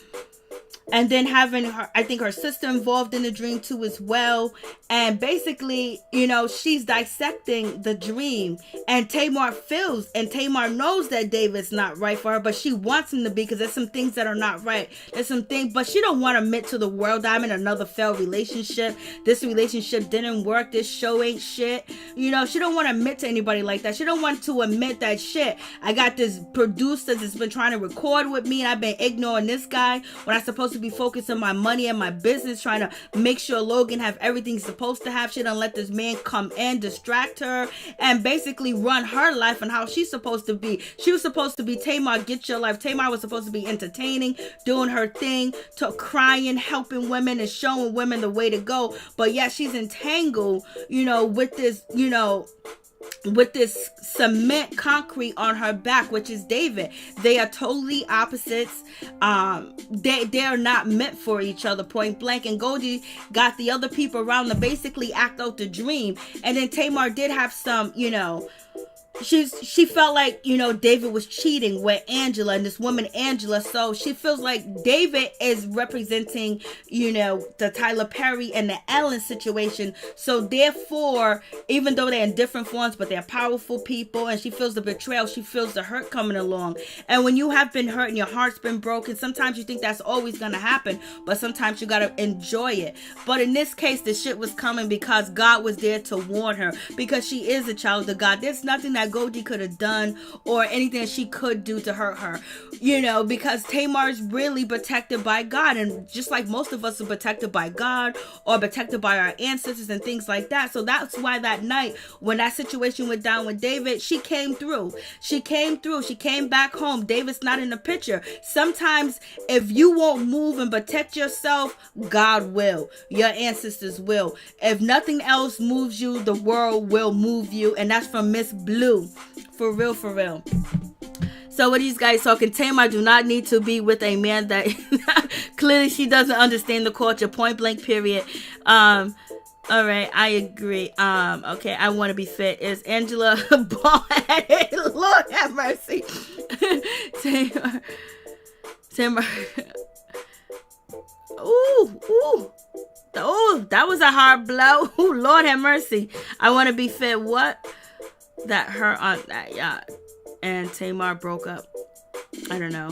and then having her, I think her sister involved in the dream too as well. And basically, you know, she's dissecting the dream, and Tamar feels, and Tamar knows that David's not right for her, but she wants him to be, because there's some things that are not right. There's some things, but she don't want to admit to the world, I'm in another failed relationship. This relationship didn't work. This show ain't shit. You know, she don't want to admit to anybody like that. She don't want to admit that shit. I got this producer that's been trying to record with me, and I've been ignoring this guy when I'm supposed to be focused on my money and my business, trying to make sure Logan have everything he's supposed to have. She done let this man come in, distract her, and basically run her life and how she's supposed to be. She was supposed to be Tamar, get your life. Tamar was supposed to be entertaining, doing her thing, to crying, helping women, and showing women the way to go. But yeah, she's entangled, you know, with this, you know, with this cement concrete on her back, which is David. They are totally opposites. They are not meant for each other, point blank. And Goldie got the other people around to basically act out the dream. And then Tamar did have some, you know, she felt like, you know, David was cheating with Angela, and this woman Angela, so she feels like David is representing, you know, the Tyler Perry and the Ellen situation. So therefore, even though they're in different forms, but they're powerful people, and she feels the betrayal, she feels the hurt coming along. And when you have been hurt and your heart's been broken, sometimes you think that's always gonna happen, but sometimes you gotta enjoy it. But in this case, the shit was coming because God was there to warn her, because she is a child of God. There's nothing that Goldie could have done or anything that she could do to hurt her, you know, because Tamar is really protected by God, and just like most of us are protected by God or protected by our ancestors and things like that. So that's why that night when that situation went down with David, she came through. She came back home. David's not in the picture. Sometimes if you won't move and protect yourself, God will. Your ancestors will. If nothing else moves you, the world will move you. And that's from Miss Blue. For real, for real. So what are these guys talking? Tamar do not need to be with a man that clearly she doesn't understand the culture. Point blank, period. All right, I agree. Okay, I want to be fit. Is Angela bald-headed? Lord have mercy. Tamar. Ooh, that was a hard blow. Ooh, Lord have mercy. I want to be fit. What? That her on that yacht and Tamar broke up. I don't know.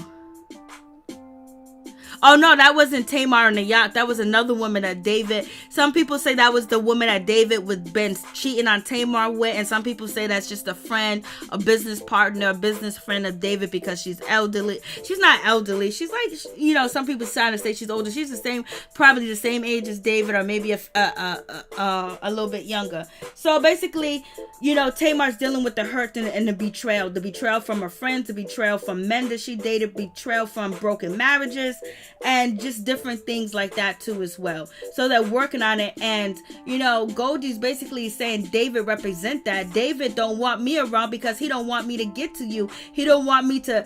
Oh no, that wasn't Tamar on the yacht. That was another woman that David. Some people say that was the woman that David was been cheating on Tamar with, and some people say that's just a friend, a business partner, a business friend of David because she's elderly. She's not elderly. She's like, you know, some people trying to say she's older. She's the same, probably the same age as David, or maybe a little bit younger. So basically, you know, Tamar's dealing with the hurt and the betrayal from her friends, the betrayal from men that she dated, betrayal from broken marriages, and just different things like that too as well. So they're working on it. And you know, Goldie's basically saying David represent that. David don't want me around because he don't want me to get to you. He don't want me to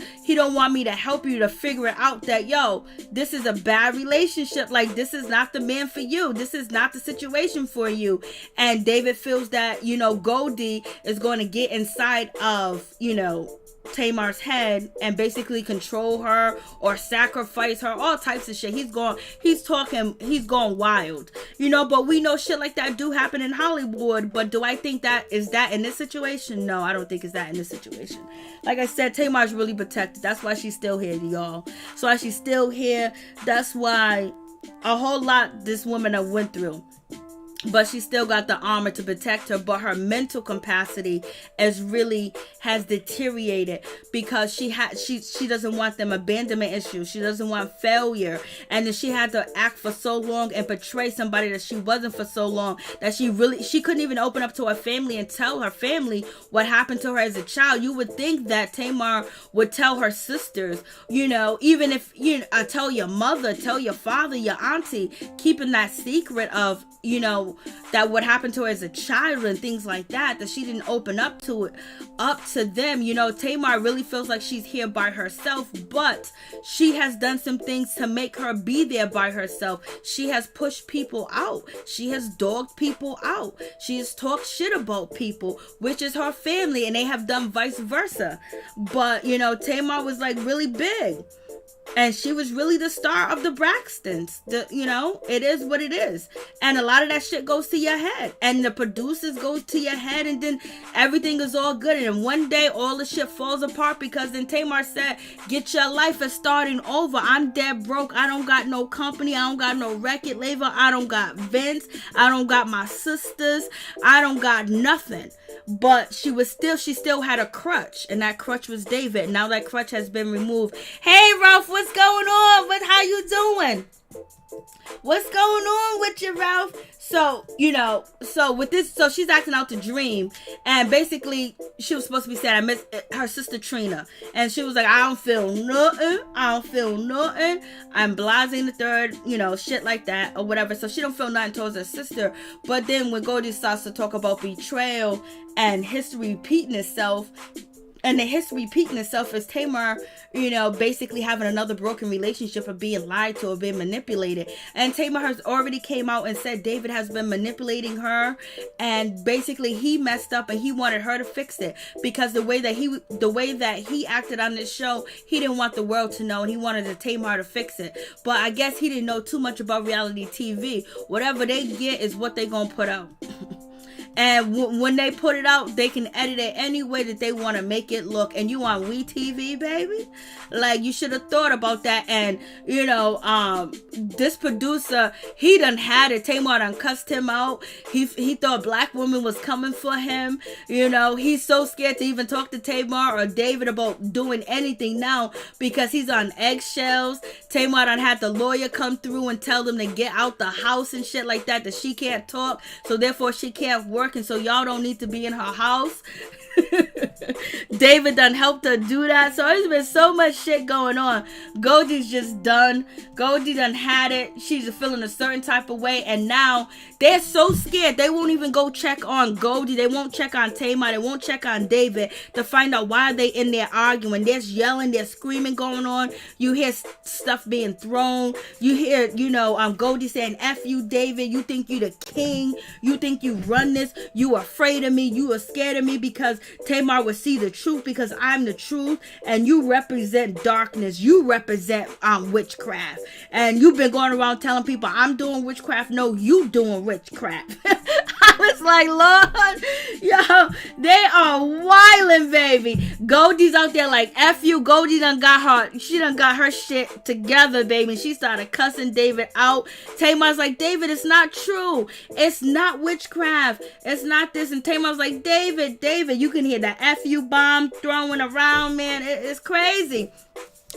help you to figure it out that, yo, this is a bad relationship. Like, this is not the man for you. This is not the situation for you. And David feels that, you know, Goldie is going to get inside of, you know, Tamar's head and basically control her or sacrifice her, all types of shit. He's going wild, you know. But we know shit like that do happen in Hollywood. But do I think that is that in this situation? No, I don't think it's that in this situation. Like I said, Tamar's really protected. That's why she's still here, y'all. So why she's still here. That's why a whole lot this woman have went through. But she still got the armor to protect her. But her mental capacity has deteriorated because she doesn't want them abandonment issues. She doesn't want failure. And then she had to act for so long and portray somebody that she wasn't for so long that she couldn't even open up to her family and tell her family what happened to her as a child. You would think that Tamar would tell her sisters, you know, even if, you know, tell your mother, tell your father, your auntie, keeping that secret of, you know, that what happened to her as a child and things like that she didn't open up to them. You know, Tamar really feels like she's here by herself, but she has done some things to make her be there by herself. She has pushed people out. She has dogged people out. She has talked shit about people, which is her family, and they have done vice versa. But, you know, Tamar was like really big. And she was really the star of the Braxtons. It is what it is. And a lot of that shit goes to your head. And the producers goes to your head. And then everything is all good. And then one day, all the shit falls apart. Because then Tamar said, get your life is starting over. I'm dead broke. I don't got no company. I don't got no record label. I don't got Vince. I don't got my sisters. I don't got nothing. But she still had a crutch, and that crutch was David. Now that crutch has been removed. Hey, Ralph, what's going on? How you doing? What's going on with you, Ralph? So she's acting out the dream, and basically she was supposed to be saying, I miss her sister Trina, and she was like, I don't feel nothing. I'm blasting the third, shit like that or whatever. So she don't feel nothing towards her sister. But then when Goldie starts to talk about betrayal and history repeating itself. And the history repeating itself is Tamar, basically having another broken relationship of being lied to or being manipulated. And Tamar has already came out and said David has been manipulating her. And basically he messed up and he wanted her to fix it. Because the way that he acted on this show, he didn't want the world to know. And he wanted Tamar to fix it. But I guess he didn't know too much about reality TV. Whatever they get is what they gonna put out. And when they put it out, they can edit it any way that they want to make it look. And you on WeTV, baby? Like, you should have thought about that. And, this producer, he done had it. Tamar done cussed him out. He thought black women was coming for him. He's so scared to even talk to Tamar or David about doing anything now because he's on eggshells. Tamar done had the lawyer come through and tell them to get out the house and shit like that she can't talk. So therefore she can't work. And so y'all don't need to be in her house. David done helped her do that. So there's been so much shit going on. Goldie's just done. Goldie done had it. She's feeling a certain type of way. And now they're so scared. They won't even go check on Goldie. They won't check on Tamar. They won't check on David to find out why they in there arguing. There's yelling. There's screaming going on. You hear stuff being thrown. You hear, Goldie saying, F you, David. You think you the king. You think you run this. You afraid of me. You are scared of me because Tamar will see the truth because I'm the truth, and you represent darkness. You represent witchcraft, and you've been going around telling people I'm doing witchcraft. No, you doing witchcraft. I was like, Lord, yo, they are wildin', baby. Goldie's out there like F you. Goldie done got her shit together, baby. She started cussing David out. Tamar's like, David, it's not true. It's not witchcraft. It's not this. And Tamar's like, David, you can hear the F you bomb throwing around, man. It's crazy.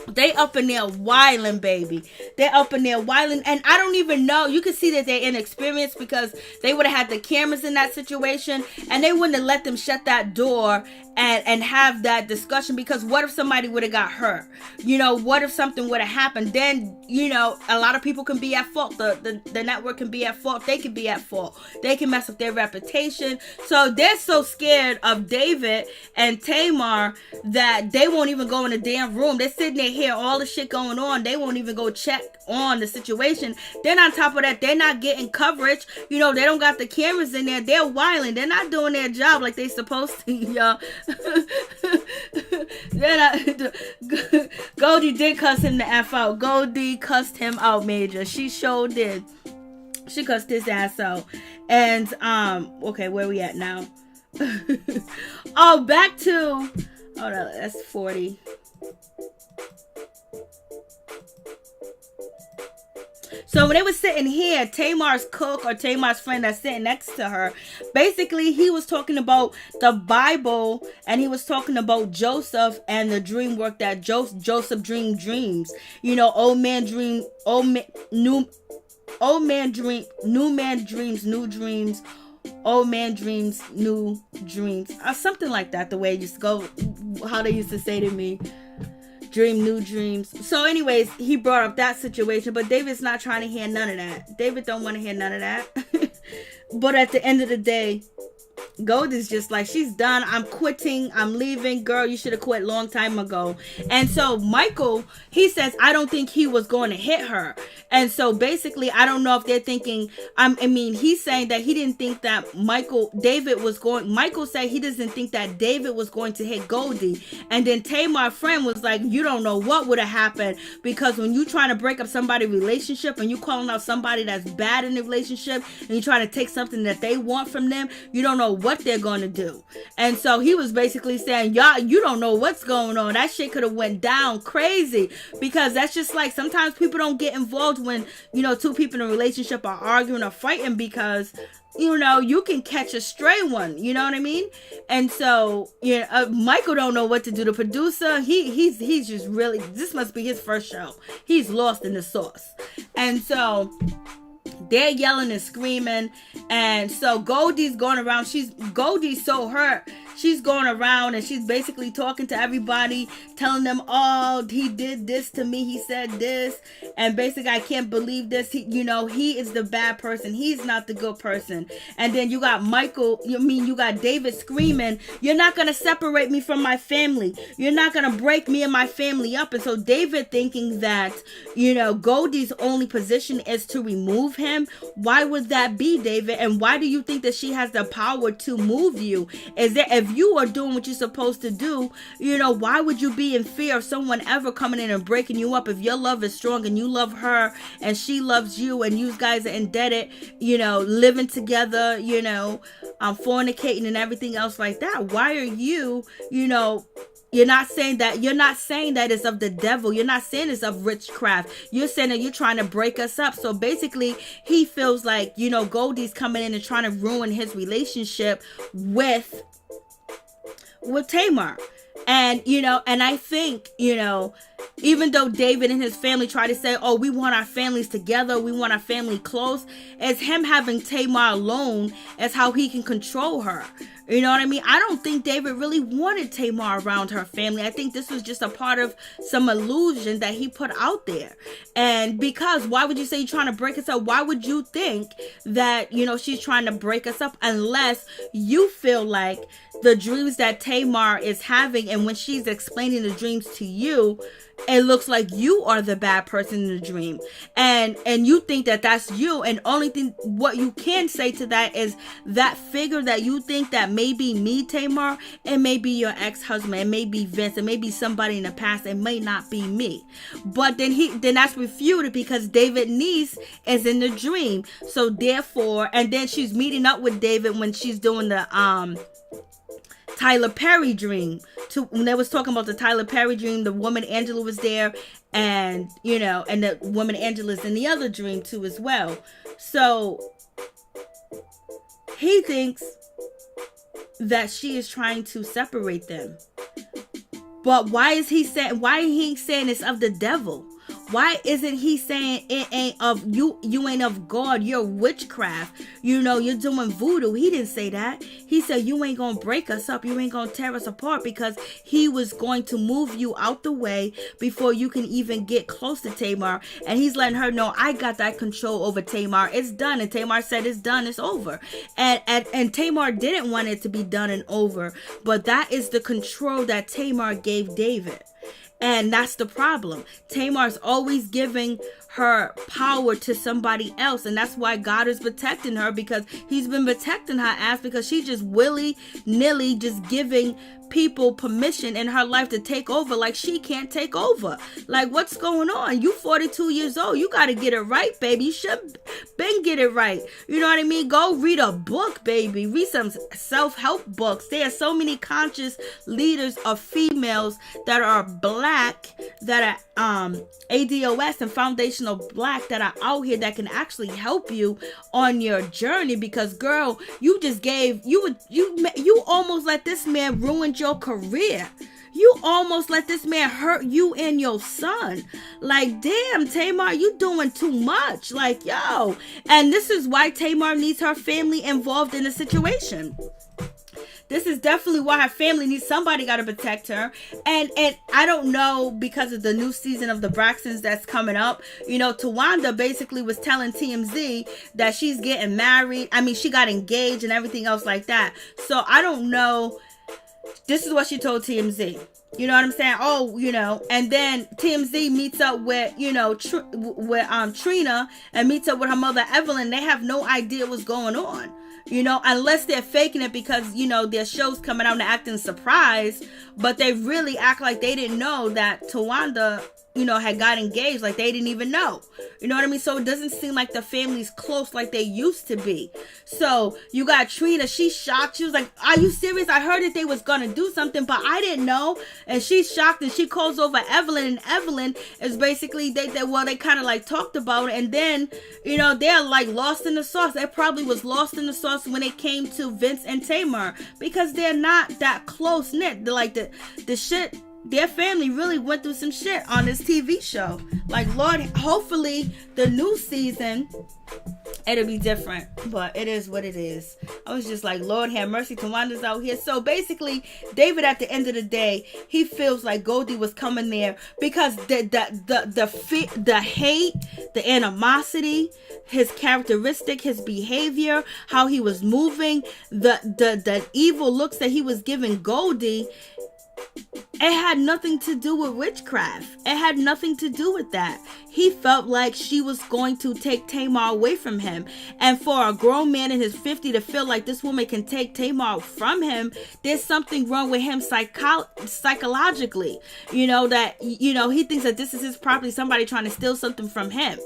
They up in there wildin', baby. They're up in there wildin'. And I don't even know. You can see that they're inexperienced because they would have had the cameras in that situation. And they wouldn't have let them shut that door and have that discussion. Because what if somebody would have got hurt? What if something would have happened? Then, a lot of people can be at fault. The network can be at fault. They can be at fault. They can mess up their reputation. So they're so scared of David and Tamar that they won't even go in the damn room. They're sitting there hear all the shit going on. They won't even go check on the situation. Then on top of that, they're not getting coverage. They don't got the cameras in there. They're wilding. They're not doing their job like they supposed to, y'all. Goldie did cuss him the F out. Goldie cussed him out, major. She sure did. She cussed his ass out. And okay, where we at now? Back to hold on, that's 40. So when they were sitting here, Tamar's cook or Tamar's friend that's sitting next to her, basically he was talking about the Bible and he was talking about Joseph and the dream work that Joseph dreams. New man dreams, new dreams. Old man dreams, new dreams. Or something like that, the way it used to go, how they used to say to me. Dream new dreams. So anyways, he brought up that situation, but David's not trying to hear none of that. David don't want to hear none of that. But at the end of the day, Goldie's just like, she's done. I'm quitting. I'm leaving. Girl, you should have quit long time ago. And so Michael, he says, I don't think he was going to hit her. And so basically, I don't know if they're thinking, he's saying that he didn't think that Michael said he doesn't think that David was going to hit Goldie. And then Tamar's friend was like, you don't know what would have happened, because when you trying to break up somebody's relationship and you calling out somebody that's bad in the relationship and you trying to take something that they want from them, you don't know what they're going to do. And so he was basically saying, y'all, you don't know what's going on. That shit could have went down crazy, because that's just like, sometimes people don't get involved when, two people in a relationship are arguing or fighting, because you can catch a stray one, you know what I mean? And so, Michael don't know what to do. The producer, he's just really, this must be his first show. He's lost in the sauce. And so they're yelling and screaming. And so Goldie's going around. Goldie's so hurt. She's going around and she's basically talking to everybody, telling them, oh, he did this to me. He said this. And basically, I can't believe this. He is the bad person. He's not the good person. And then you got you got David screaming, you're not going to separate me from my family. You're not going to break me and my family up. And so David thinking that, Goldie's only position is to remove him. Why would that be, David? And why do you think that she has the power to move you? If you are doing what you're supposed to do, why would you be in fear of someone ever coming in and breaking you up? If your love is strong and you love her and she loves you and you guys are indebted, living together, fornicating and everything else like that, why are you, you're not saying that it's of the devil. You're not saying it's of witchcraft. You're saying that you're trying to break us up. So basically, he feels like, Goldie's coming in and trying to ruin his relationship with Tamar. And, and I think, even though David and his family try to say, oh, we want our families together, we want our family close, it's him having Tamar alone as how he can control her. You know what I mean? I don't think David really wanted Tamar around her family. I think this was just a part of some illusion that he put out there. And because, why would you say you're trying to break us up? Why would you think that, she's trying to break us up, unless you feel like the dreams that Tamar is having, and when she's explaining the dreams to you, it looks like you are the bad person in the dream, and you think that that's you. And only thing what you can say to that is that figure that you think that may be me, Tamar, it may be your ex-husband, it may be Vince, it may be somebody in the past, it may not be me. But then that's refuted, because David's niece is in the dream. So therefore, and then she's meeting up with David when she's doing the Tyler Perry dream. When they was talking about the Tyler Perry dream, the woman Angela was there, and and the woman Angela's in the other dream too as well. So he thinks that she is trying to separate them. But why is he saying it's of the devil? Why isn't he saying it ain't of you? You ain't of God. You're witchcraft. You're doing voodoo. He didn't say that. He said you ain't gonna break us up. You ain't gonna tear us apart, because he was going to move you out the way before you can even get close to Tamar. And he's letting her know, I got that control over Tamar. It's done. And Tamar said it's done. It's over. And Tamar didn't want it to be done and over. But that is the control that Tamar gave David. And that's the problem. Tamar's always giving her power to somebody else. And that's why God is protecting her, because he's been protecting her ass, because she's just willy-nilly just giving people permission in her life to take over like she can't take over. Like, what's going on? You 42 years old. You got to get it right, baby. You should been get it right. You know what I mean? Go read a book, baby. Read some self-help books. There are so many conscious leaders of females that are black, that are ADOS and foundational black, that are out here that can actually help you on your journey. Because girl, you just gave, you almost let this man ruin your career. You almost let this man hurt you and your son. Like, damn, Tamar, you doing too much. Like, yo. And this is why Tamar needs her family involved in the situation. this is definitely why her family needs somebody got to protect her. And I don't know, because of the new season of the Braxtons that's coming up, Tawanda basically was telling TMZ that she's getting married. I mean, she got engaged and everything else like that. So I don't know. This is what she told TMZ. You know what I'm saying? And then TMZ meets up with, Trina, and meets up with her mother Evelyn. They have no idea what's going on, unless they're faking it because, their show's coming out and acting surprised, but they really act like they didn't know that Tawanda, had got engaged. Like they didn't even know. You know what I mean? So it doesn't seem like the family's close like they used to be. So you got Trina. She's shocked. She was like, are you serious? I heard that they was going to do something, but I didn't know. And she's shocked, and she calls over Evelyn, and Evelyn is basically, they kind of like talked about it. And then, they're like lost in the sauce. They probably was lost in the sauce when it came to Vince and Tamar, because they're not that close knit. They're like the shit. Their family really went through some shit on this TV show. Like, Lord, hopefully the new season, it'll be different. But it is what it is. I was just like, Lord have mercy, Tawanda's out here. So basically, David, at the end of the day, he feels like Goldie was coming there because the hate, the animosity, his characteristic, his behavior, how he was moving, the evil looks that he was giving Goldie, it had nothing to do with witchcraft. It had nothing to do with that. He felt like she was going to take Tamar away from him. And for a grown man in his 50s to feel like this woman can take Tamar from him, there's something wrong with him psychologically. He thinks that this is his property, somebody trying to steal something from him.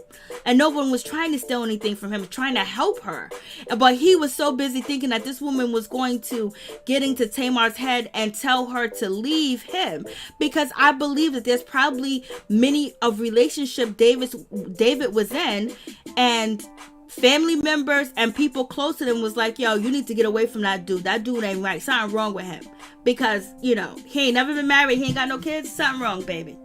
And no one was trying to steal anything from him, trying to help her. But he was so busy thinking that this woman was going to get into Tamar's head and tell her to leave him. Because I believe that there's probably many of relationship David was in, and family members and people close to them was like, yo, you need to get away from that dude. That dude ain't right. Something wrong with him. Because, he ain't never been married. He ain't got no kids. Something wrong, baby.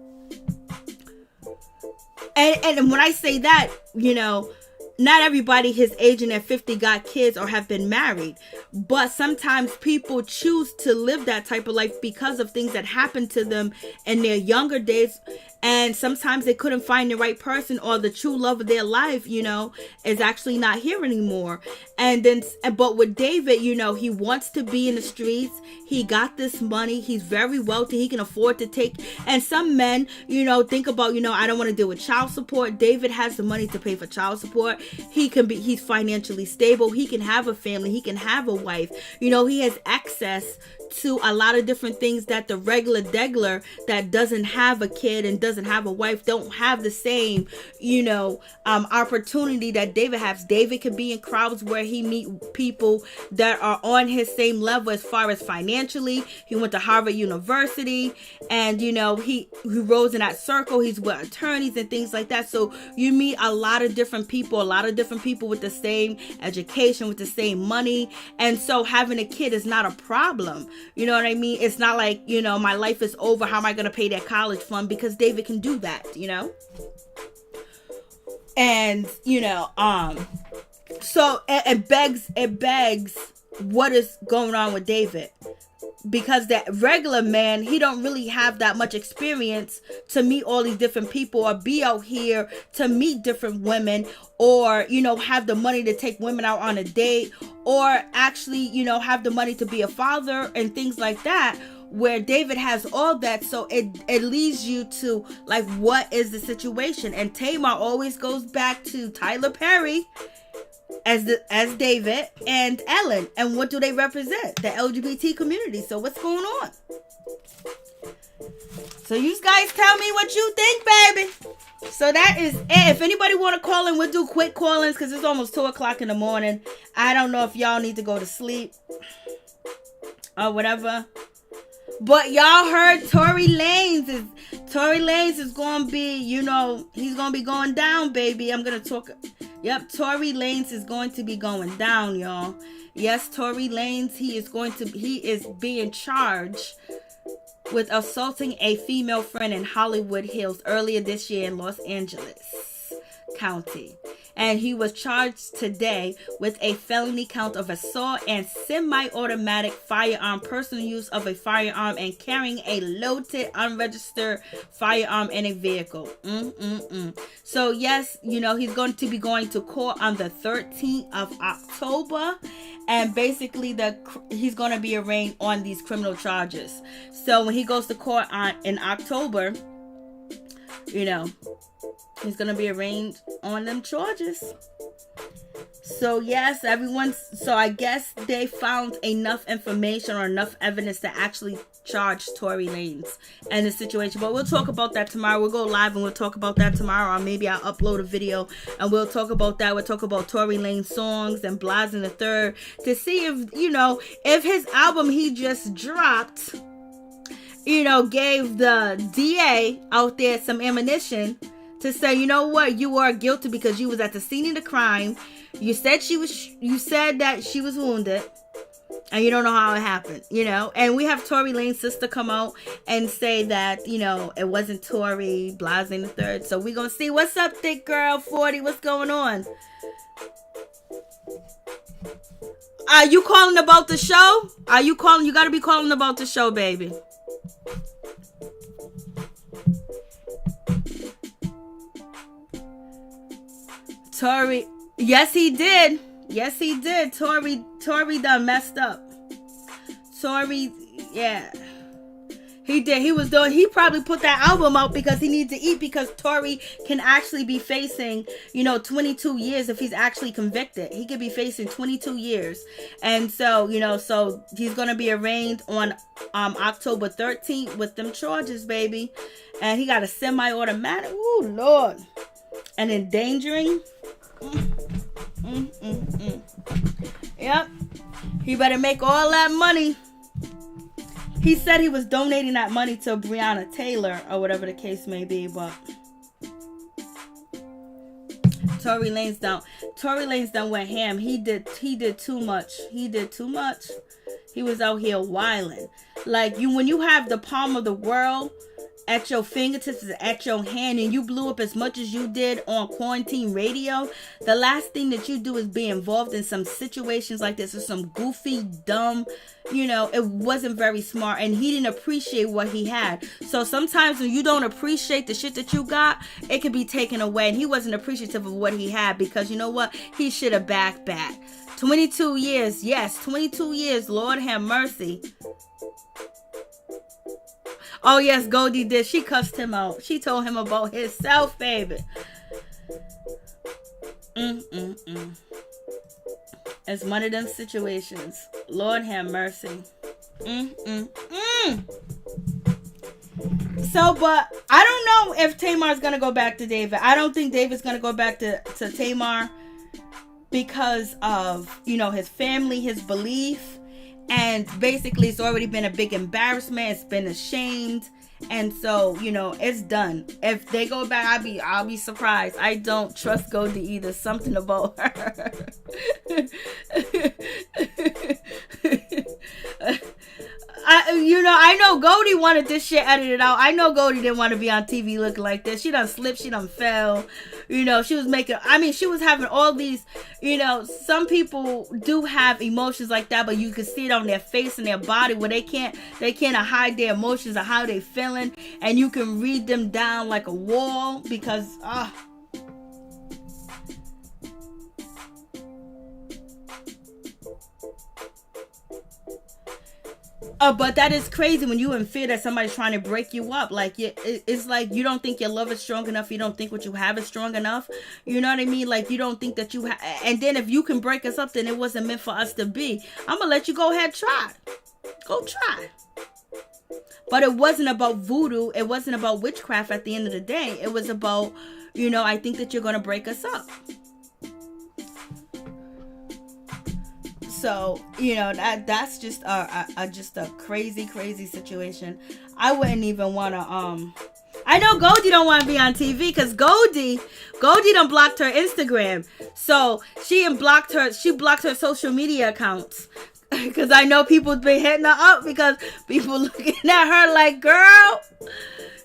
And when I say that, not everybody his age and at 50 got kids or have been married, but sometimes people choose to live that type of life because of things that happened to them in their younger days. And sometimes they couldn't find the right person, or the true love of their life, is actually not here anymore. But with David, he wants to be in the streets. He got this money. He's very wealthy. He can afford to take. And some men, think about, I don't want to deal with child support. David has the money to pay for child support. He's financially stable. He can have a family. He can have a wife. He has access to a lot of different things that the regular degler that doesn't have a kid and doesn't have a wife don't have the same, opportunity that David has. David can be in crowds where he meet people that are on his same level as far as financially. He went to Harvard University, and he rose in that circle. He's with attorneys and things like that. So you meet a lot of different people with the same education, with the same money. And so having a kid is not a problem. You know what I mean? It's not like, my life is over. How am I going to pay that college fund? Because David can do that, And, so it begs what is going on with David. Because that regular man, he don't really have that much experience to meet all these different people, or be out here to meet different women, or, have the money to take women out on a date, or actually, have the money to be a father and things like that, where David has all that. So it leads you to like, what is the situation? And Tamar always goes back to Tyler Perry as David and Ellen. And what do they represent? The LGBT community. So what's going on? So you guys tell me what you think, baby. So that is it. If anybody want to call in, we'll do quick call-ins because it's almost 2 o'clock in the morning. I don't know if y'all need to go to sleep or whatever. But y'all heard Tory Lanez is going to be, he's going to be going down, baby. I'm going to talk. Yep, Tory Lanez is going to be going down, y'all. Yes, Tory Lanez, he is being charged with assaulting a female friend in Hollywood Hills earlier this year in Los Angeles County. and he was charged today with a felony count of assault and semi-automatic firearm, personal use of a firearm, and carrying a loaded unregistered firearm in a vehicle. So yes, he's going to be going to court on the 13th of October, and basically he's going to be arraigned on these criminal charges. So when he goes to court in October, he's going to be arraigned on them charges. So yes, so I guess they found enough information or enough evidence to actually charge Tory Lanez and the situation. But we'll talk about that tomorrow. We'll go live and we'll talk about that tomorrow. Or maybe I'll upload a video and we'll talk about that. We'll talk about Tory Lanez songs and Blas the Third to see if his album he just dropped, gave the DA out there some ammunition to say, you are guilty because you was at the scene of the crime. You said that she was wounded, and you don't know how it happened, And we have Tory Lanez's sister come out and say that, it wasn't Tory, Blas the Third. So we're gonna see. What's up, thick girl 40? What's going on? Are you calling about the show? Are you calling? You gotta be calling about the show, baby. Tory, yes he did. Tory done messed up. Tory, yeah. He did. He probably put that album out because he needs to eat, because Tory can actually be facing, 22 years if he's actually convicted. He could be facing 22 years. And so, so he's going to be arraigned on October 13th with them charges, baby. And he got a semi-automatic. Ooh, Lord. And endangering. Yep. He better make all that money. He said he was donating that money to Breonna Taylor or whatever the case may be, but Tory Lanez done went ham. He did too much. He was out here wilding. Like, when you have the palm of the world at your fingertips, at your hand, and you blew up as much as you did on quarantine radio, the last thing that you do is be involved in some situations like this, or some goofy, dumb, it wasn't very smart, and he didn't appreciate what he had. So sometimes when you don't appreciate the shit that you got, it can be taken away, and he wasn't appreciative of what he had, because you know what? He should have backed back. 22 years, yes, 22 years, Lord have mercy. Oh, yes, Goldie did. She cussed him out. She told him about himself, baby. It's one of them situations. Lord have mercy. So, but I don't know if Tamar's going to go back to David. I don't think David's going to go back to Tamar because of, his family, his belief. And basically, it's already been a big embarrassment. It's been ashamed. And so, it's done. If they go back, I'll be surprised. I don't trust Goldie either. Something about her. I know Goldie wanted this shit edited out. I know Goldie didn't want to be on TV looking like this. She done slipped. She done fell. She was having all these, some people do have emotions like that, but you can see it on their face and their body where they can't hide their emotions or how they feeling, and you can read them down like a wall because, but that is crazy when you in fear that somebody's trying to break you up. Like, it's like you don't think your love is strong enough. You don't think what you have is strong enough. You know what I mean? Like, you don't think that you have. And then if you can break us up, then it wasn't meant for us to be. I'm going to let you go ahead, try. Go try. But it wasn't about voodoo. It wasn't about witchcraft at the end of the day. It was about, I think that you're going to break us up. So, that's just a crazy situation. I wouldn't even want to, I know Goldie don't want to be on TV because Goldie done blocked her Instagram. So she blocked her social media accounts. Because I know people been hitting her up because people looking at her like, girl.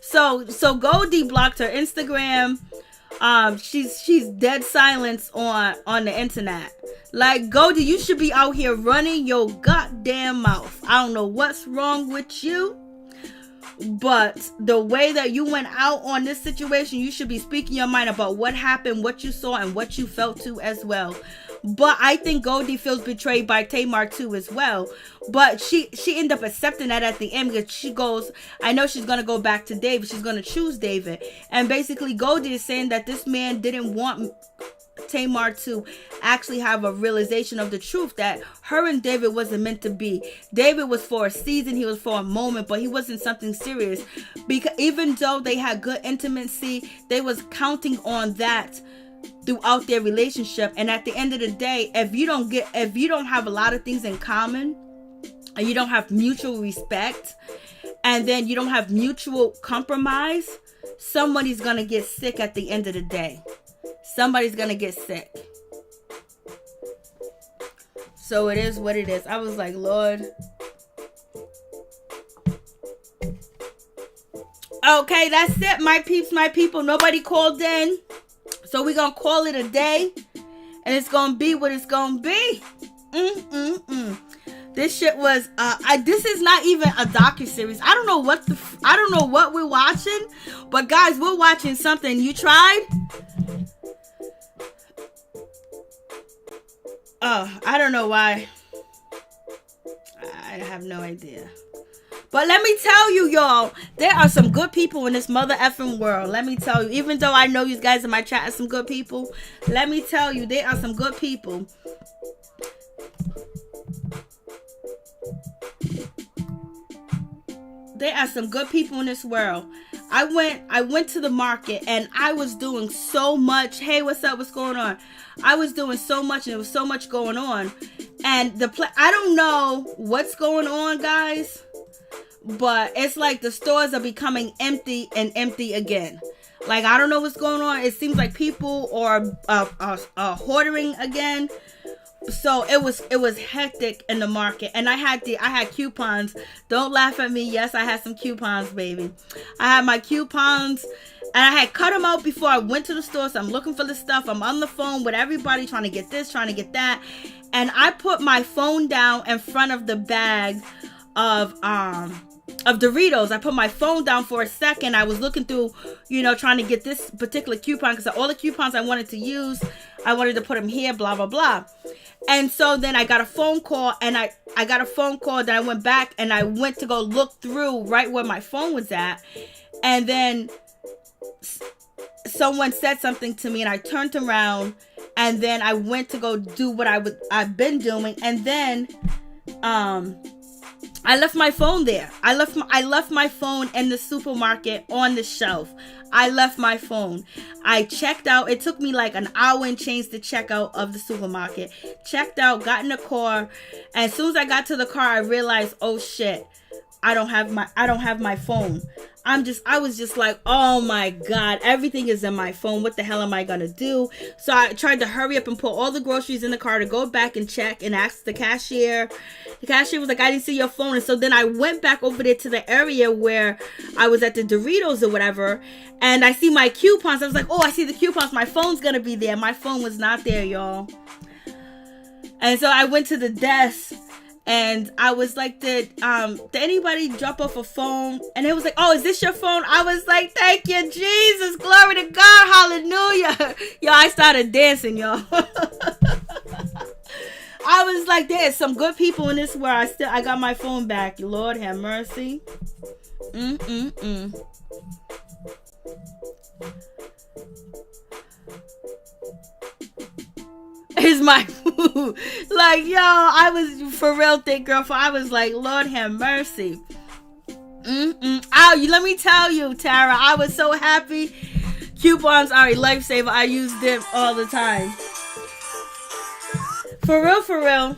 So Goldie blocked her Instagram. she's dead silence on the internet. Like, Goldie, you should be out here running your goddamn mouth. I don't know what's wrong with you, but the way that you went out on this situation, you should be speaking your mind about what happened, what you saw, and what you felt too as well. But I think Goldie feels betrayed by Tamar too as well. But she ended up accepting that at the end, because she goes, I know she's going to go back to David. She's going to choose David. And basically Goldie is saying that this man didn't want Tamar to actually have a realization of the truth, that her and David wasn't meant to be. David was for a season, he was for a moment, but he wasn't something serious. Because even though they had good intimacy, they was counting on that throughout their relationship. And at the end of the day, if you don't have a lot of things in common, and you don't have mutual respect, and then you don't have mutual compromise, somebody's gonna get sick at the end of the day. Somebody's gonna get sick. So it is what it is. I was like, Lord. Okay, that's it, my peeps, my people. Nobody called in, so we're gonna call it a day, and it's gonna be what it's gonna be. This shit was this is not even a docuseries. I don't know what we're watching, but guys, we're watching something. You tried? Oh, I don't know why. I have no idea. But let me tell you, y'all, there are some good people in this mother effing world. Let me tell you, even though I know you guys in my chat are some good people, let me tell you, there are some good people. There are some good people in this world. I went to the market and I was doing so much. Hey, what's up? What's going on? I was doing so much, and there was so much going on. And I don't know what's going on, guys, but it's like the stores are becoming empty and empty again. Like, I don't know what's going on. It seems like people are hoarding again. So it was hectic in the market, and I had coupons. Don't laugh at me. Yes, I had some coupons, baby. I had my coupons, and I had cut them out before I went to the store. So I'm looking for the stuff. I'm on the phone with everybody trying to get this, trying to get that, and I put my phone down in front of the bag of Doritos. I put my phone down for a second. I was looking through, trying to get this particular coupon, because all the coupons I wanted to use, I wanted to put them here, blah, blah, blah. And so then I got a phone call, and I got a phone call. Then I went back and I went to go look through right where my phone was at. And then someone said something to me, and I turned around, and then I went to go do what I've been doing. And then, I left my phone there. I left my phone in the supermarket on the shelf. I left my phone. I checked out. It took me like an hour and change to check out of the supermarket. Checked out, got in the car. And as soon as I got to the car, I realized, oh shit, I don't have my phone. I was just like, oh my God, everything is in my phone. What the hell am I gonna do? So I tried to hurry up and put all the groceries in the car to go back and check and ask the cashier. The cashier was like, I didn't see your phone. And so then I went back over there to the area where I was at the Doritos or whatever, and I see my coupons. I was like, oh, I see the coupons. My phone's gonna be there. My phone was not there, y'all. And so I went to the desk, and I was like, did anybody drop off a phone? And it was like, oh, is this your phone? I was like, thank you, Jesus. Glory to God. Hallelujah. Y'all, I started dancing, y'all. I was like, there's some good people in this world. I got my phone back. Lord have mercy. Is my food. Like, yo, I was for real thick, girl. I was like, Lord have mercy. Oh, let me tell you, Tara, I was so happy. Coupons are a lifesaver. I use them all the time. For real.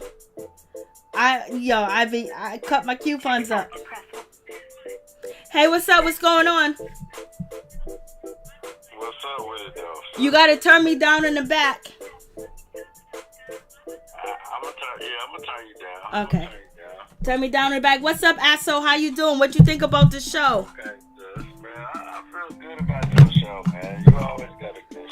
I cut my coupons up. Hey, what's up? What's going on? What's up with it, though? You gotta turn me down in the back. I'm gonna turn you down. Okay. Turn me down in the back. What's up, Asso? How you doing? What you think about the show? Okay, man. I feel good about your show, man. You always got a good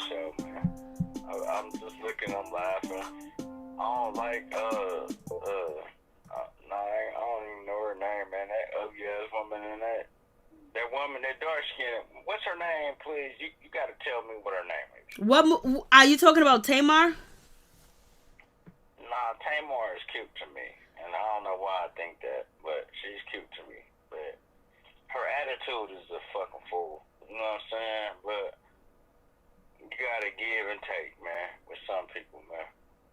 Are you talking about Tamar? Nah, Tamar is cute to me, and I don't know why I think that, but she's cute to me. But her attitude is a fucking fool. You know what I'm saying? But you gotta give and take, man, with some people, man.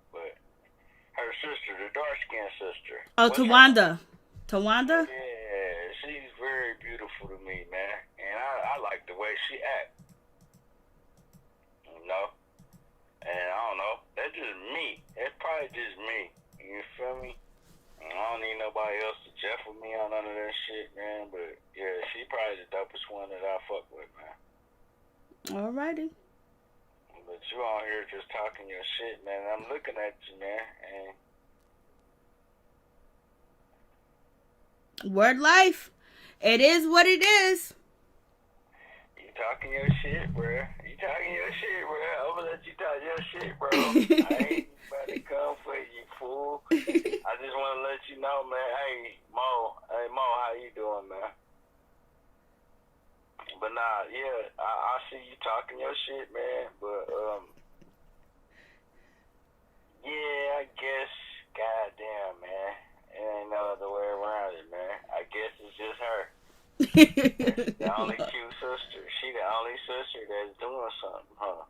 But her sister, the dark-skinned sister. Oh, Tawanda. Tawanda? Yeah, she's very beautiful to me, man. And I like the way she acts. You know? And I don't know. That's just me. That's probably just me. You feel me? And I don't need nobody else to jeff with me on none of that shit, man. But yeah, she probably the dopest one that I fuck with, man. Alrighty. But you out here just talking your shit, man. I'm looking at you, man. And word life. It is what it is. You talking your shit, bro. You talking your shit, bro. I'm gonna let you talk your shit, bro. I ain't about to come for you, fool. I just want to let you know, man. Hey, Mo, how you doing, man? But nah, yeah, I see you talking your shit, man. But yeah, I guess, goddamn, man. It ain't no other way around it, man. I guess it's just her. The only cute sister. She the only sister that's doing something, huh?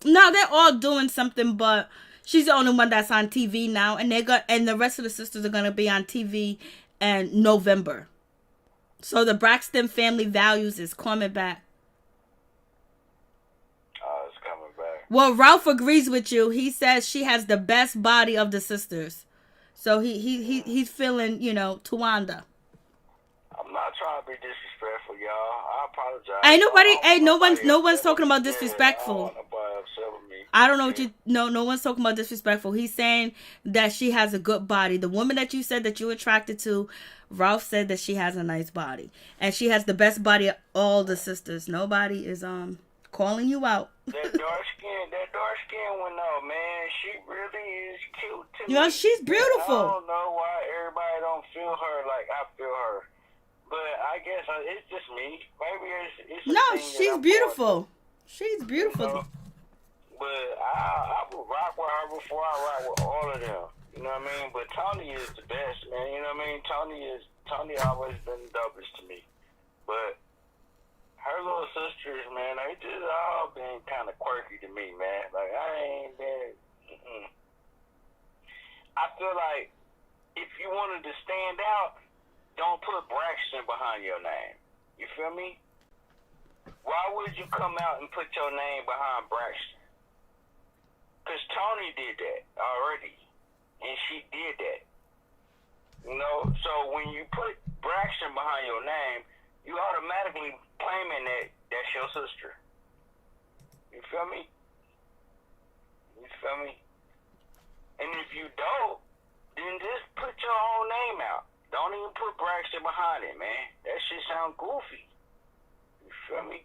No, they're all doing something, but she's the only one that's on TV now, and and the rest of the sisters are gonna be on TV in November. So the Braxton family values is coming back. Oh, it's coming back. Well, Ralph agrees with you. He says she has the best body of the sisters. So he's feeling, Tawanda. I'm not trying to be disrespectful, y'all. I apologize. Ain't no one's talking about disrespectful. I don't know what no one's talking about disrespectful. He's saying that she has a good body. The woman that you said that you attracted to, Ralph said that she has a nice body. And she has the best body of all the sisters. Nobody is calling you out. That dark skin one though, man, she really is cute to me. She's beautiful. I don't know why everybody don't feel her like I feel her. But I guess it's just me. Maybe it's no, she's beautiful. She's beautiful. But I would rock with her before I rock with all of them. You know what I mean? But Tony is the best, man. You know what I mean? Tony always been the dopest to me. But her little sisters, man, they just all been kind of quirky to me, man. Like, I ain't been... I feel like if you wanted to stand out, don't put Braxton behind your name. You feel me? Why would you come out and put your name behind Braxton? Because Tony did that already. And she did that. So when you put Braxton behind your name, you automatically claiming that that's your sister. You feel me? And if you don't, then just put your own name out. Don't even put Braxton behind it, man. That shit sound goofy. You feel me?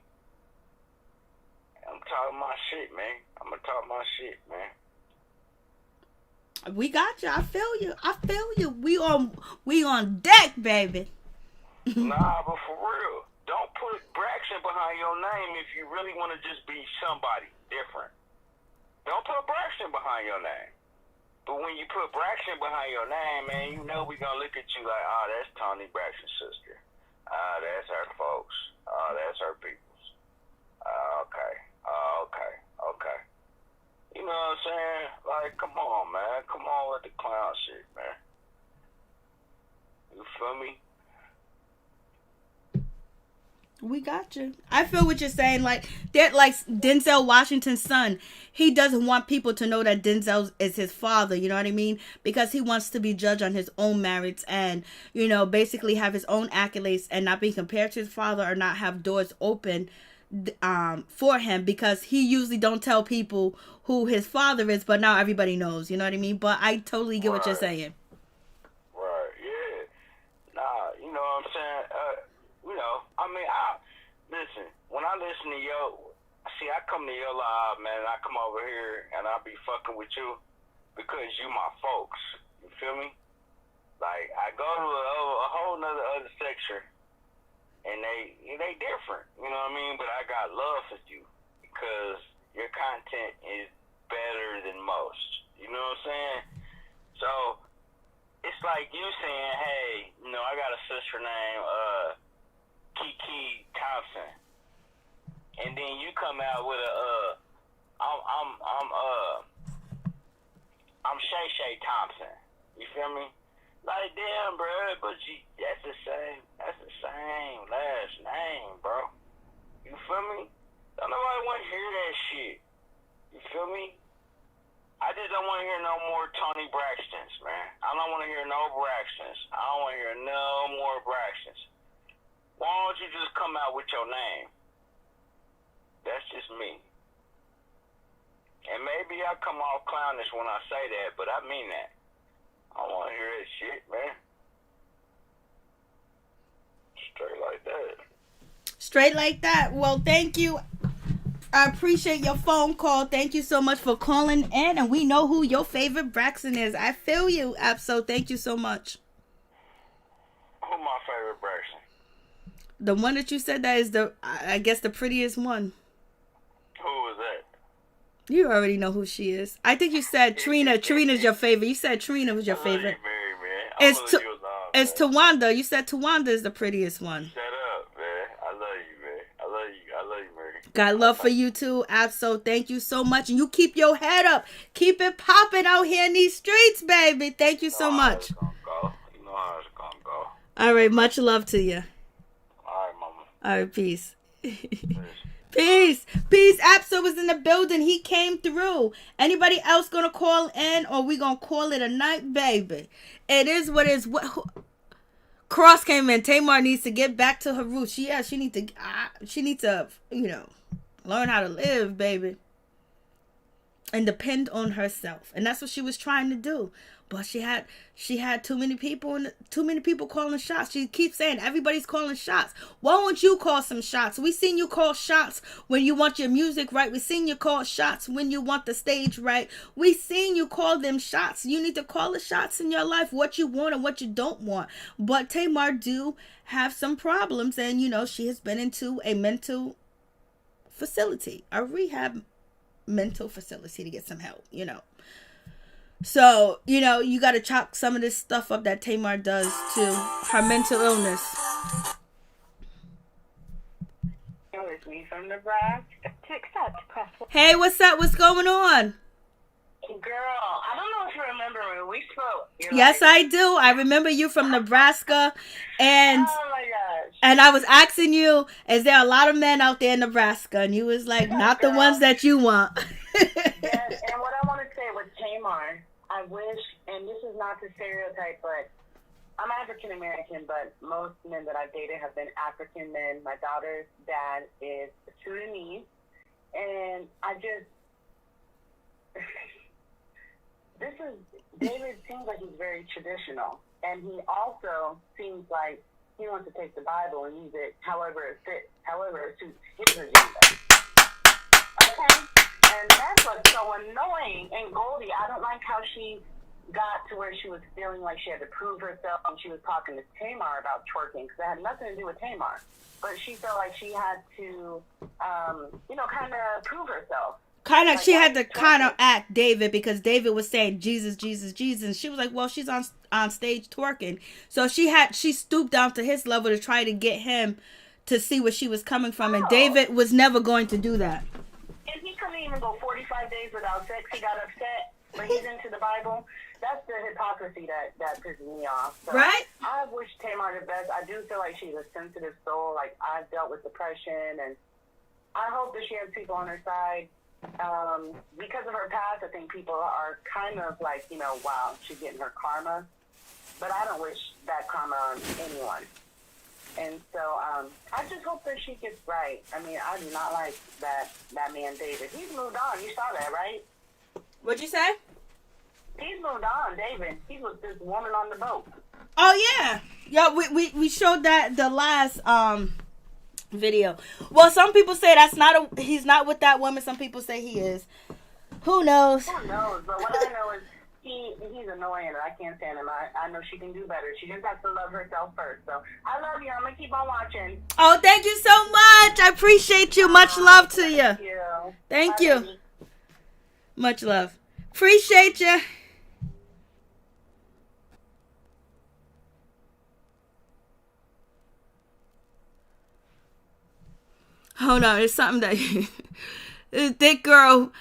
I'm talking my shit, man. I'm gonna talk my shit, man. We got you. I feel you. We on deck, baby. Nah, but for real, don't put Braxton behind your name if you really want to just be somebody different. Don't put Braxton behind your name. But when you put Braxton behind your name, man, you know we gonna look at you like, oh, that's Tony Braxton's sister. That's her folks. That's her peoples. Okay. You know what I'm saying? Like, come on, man. Come on with the clown shit, man. You feel me? We got you. I feel what you're saying. Like Denzel Washington's son. He doesn't want people to know that Denzel is his father. You know what I mean? Because he wants to be judged on his own merits and, basically have his own accolades and not be compared to his father or not have doors open for him, because he usually don't tell people who his father is, but now everybody knows. You know what I mean? But I totally get what you're saying. Right, yeah. Nah, you know what I'm saying? Listen, when I listen to I come to your live, man, and I come over here and I be fucking with you because you my folks. You feel me? Like, I go to a whole nother other section and they different, you know what I mean? But I got love for you because your content is better than most. You know what I'm saying? So it's like you saying, hey, I got a sister named Kiki Thompson, and then you come out with I'm Shay Shay Thompson. You feel me? Like, damn, bro, but that's the same last name, bro. You feel me? Don't nobody want to hear that shit. You feel me? I just don't want to hear no more Tony Braxtons, man. I don't want to hear no Braxtons. I don't want to hear no more Braxtons. Why don't you just come out with your name? That's just me. And maybe I come off clownish when I say that, but I mean that. I don't want to hear that shit, man. Straight like that. Straight like that. Well, thank you. I appreciate your phone call. Thank you so much for calling in. And we know who your favorite Braxton is. I feel you, Abso. Thank you so much. Who's my favorite Braxton? The one that you said that is I guess the prettiest one. Who was that? You already know who she is. I think you said Trina. Trina's your favorite. You said Trina was your favorite. Mary, man. It's Tawanda. You said Tawanda is the prettiest one. Shut up, man. I love you, man. I love you, Mary. Got love for you too, Abso. Thank you so much. And you keep your head up. Keep it popping out here in these streets, baby. Thank you so much. You know how it's gonna go. All right. Much love to you. All right, mama. All right. Peace. Peace. Abso was in the building. He came through. Anybody else gonna call in, or we gonna call it a night, baby? It is what it is. Cross came in. Tamar needs to get back to her roots. She needs to, learn how to live, baby, and depend on herself. And that's what she was trying to do. But she had too many people calling shots. She keeps saying everybody's calling shots. Why won't you call some shots? We seen you call shots when you want your music right. We seen you call shots when you want the stage right. We seen you call them shots. You need to call the shots in your life, what you want and what you don't want. But Tamar do have some problems, and she has been into a mental facility, a rehab mental facility to get some help, So, you got to chalk some of this stuff up that Tamar does to her mental illness. It's me from Nebraska. To accept, press 1. Hey, what's up? What's going on? Girl, I don't know if you remember when we spoke. Yes, I do. I remember you from Nebraska. And oh my gosh. And I was asking you, is there a lot of men out there in Nebraska? And you was like, not the ones that you want. Yes, and what I want to say with Tamar, I wish, and this is not to stereotype, but I'm African American, but most men that I've dated have been African men. My daughter's dad is Sudanese, and David seems like he's very traditional, and he also seems like he wants to take the Bible and use it however it fits, however it suits his agenda. Okay? And that's what's so annoying. And Goldie, I don't like how she got to where she was feeling like she had to prove herself, and she was talking to Tamar about twerking, because it had nothing to do with Tamar. But she felt like she had to, kind of prove herself. She had to kind of act David, because David was saying Jesus, Jesus, Jesus. And she was like, well, she's on stage twerking. So she stooped down to his level to try to get him to see where she was coming from. And David was never going to do that. And he couldn't even go 45 days without sex. He got upset, but he's into the Bible. That's the hypocrisy that pisses me off. So right? I wish Tamar the best. I do feel like she's a sensitive soul. Like, I've dealt with depression, and I hope that she has people on her side. Because of her past, I think people are kind of like, wow, she's getting her karma. But I don't wish that karma on anyone. And so I just hope that she gets right. I mean, I do not like that man David. He's moved on. You saw that, right? What'd you say? He's moved on, David. He's with this woman on the boat. Oh, yeah. Yeah, we showed that the last video. Well, some people say he's not with that woman. Some people say he is. Who knows? Who knows? But what I know is He's annoying, and I can't stand him. I know she can do better. She just has to love herself first. So I love you. I'm gonna keep on watching. Oh, thank you so much. I appreciate you. Much love to you. Thank you. Thank Bye, you. baby. Much love. Appreciate you. Hold on, it's something that thick girl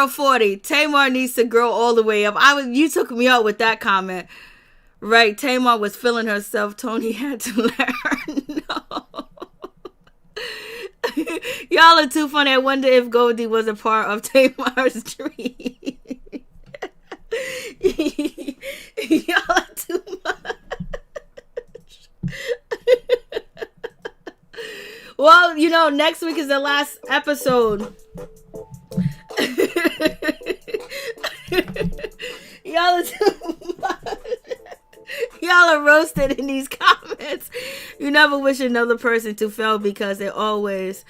40. Tamar needs to grow all the way up. You took me out with that comment. Right, Tamar was feeling herself. Tony had to let her know. Y'all are too funny. I wonder if Goldie was a part of Tamar's dream. Y'all are too much. Well, next week is the last episode. Y'all are too much. Y'all are roasted in these comments. You never wish another person to fail because it'll always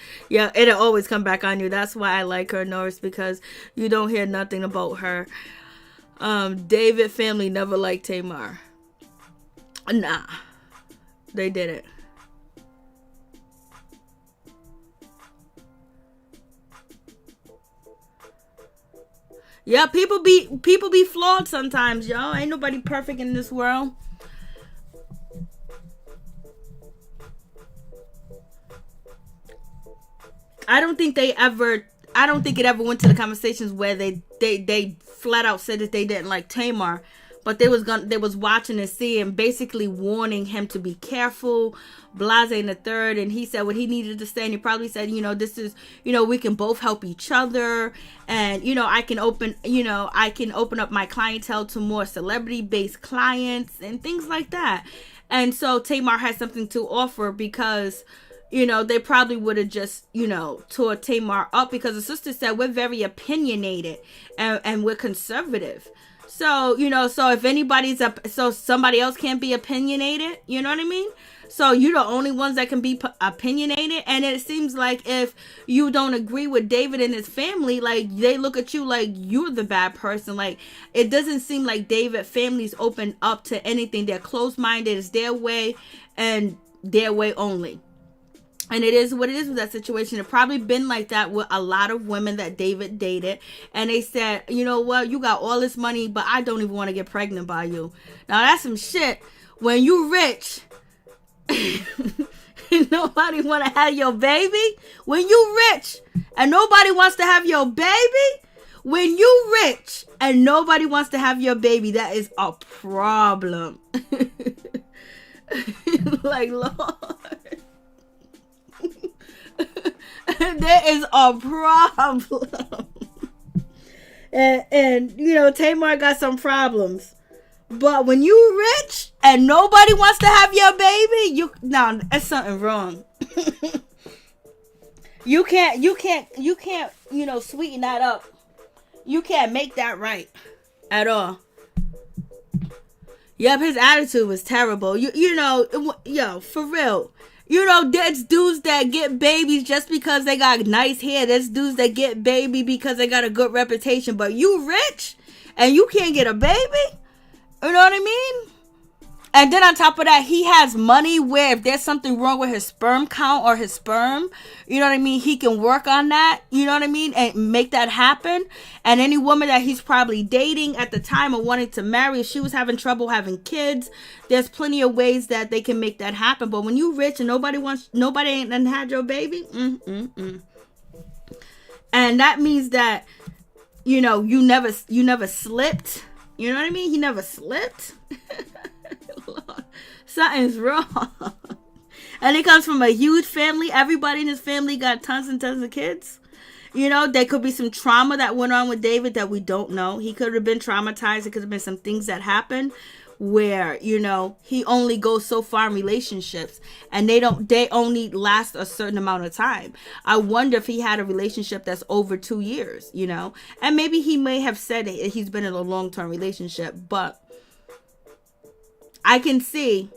come back on you. That's why I like her, Norris, because you don't hear nothing about her. David family never liked Tamar. Nah, they didn't. Yeah, people be flawed sometimes, y'all. Ain't nobody perfect in this world. I don't think it ever went to the conversations where they flat out said that they didn't like Tamar, but they was watching and seeing, basically warning him to be careful, blase in the third, and he said what he needed to say, and he probably said, this is, we can both help each other, and I can open up my clientele to more celebrity-based clients and things like that. And so Tamar has something to offer because they probably would have just, tore Tamar up, because the sister said we're very opinionated and we're conservative. So, so if anybody's so somebody else can't be opinionated, you know what I mean? So you're the only ones that can be opinionated. And it seems like if you don't agree with David and his family, like they look at you like you're the bad person. Like it doesn't seem like David family's open up to anything. They're closed-minded. It's their way and their way only. And it is what it is with that situation. It probably been like that with a lot of women that David dated. And they said, you know what? You got all this money, but I don't even want to get pregnant by you. Now, that's some shit. When you rich, nobody want to have your baby. When you rich and nobody wants to have your baby. When you rich and nobody wants to have your baby, that is a problem. Like, Lord. There is a problem. And Tamar got some problems. But when you rich and nobody wants to have your baby, that's something wrong. You can't, sweeten that up. You can't make that right at all. Yep, his attitude was terrible. For real. There's dudes that get babies just because they got nice hair. There's dudes that get baby because they got a good reputation. But you rich and you can't get a baby? You know what I mean? And then on top of that, he has money where if there's something wrong with his sperm count or his sperm, you know what I mean? He can work on that, you know what I mean? And make that happen. And any woman that he's probably dating at the time or wanting to marry, if she was having trouble having kids, there's plenty of ways that they can make that happen. But when you rich and nobody ain't had your baby, and that means that, you never slipped. You know what I mean? He never slipped. Lord, something's wrong. And it comes from a huge family. Everybody in his family got tons and tons of kids. There could be some trauma that went on with David that we don't know. He could have been traumatized. It could have been some things that happened where, he only goes so far in relationships and they only last a certain amount of time. I wonder if he had a relationship that's over 2 years, and maybe he may have said he's been in a long-term relationship, but I can see,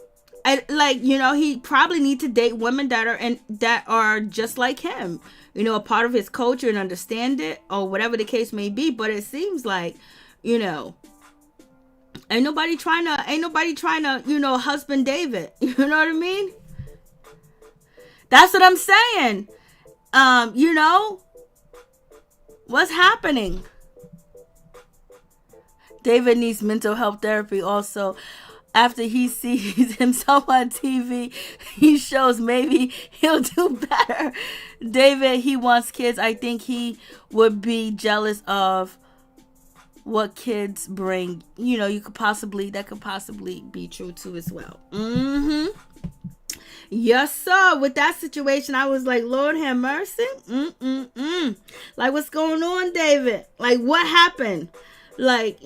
he probably need to date women that are just like him, a part of his culture and understand it or whatever the case may be. But it seems like, Ain't nobody trying to, husband David. You know what I mean? That's what I'm saying. What's happening? David needs mental health therapy also. After he sees himself on TV, he shows maybe he'll do better. David, he wants kids. I think he would be jealous of what kids bring. That could possibly be true too as well. Yes, sir. With that situation, I was like, Lord have mercy. Like, what's going on, David? Like, what happened? Like,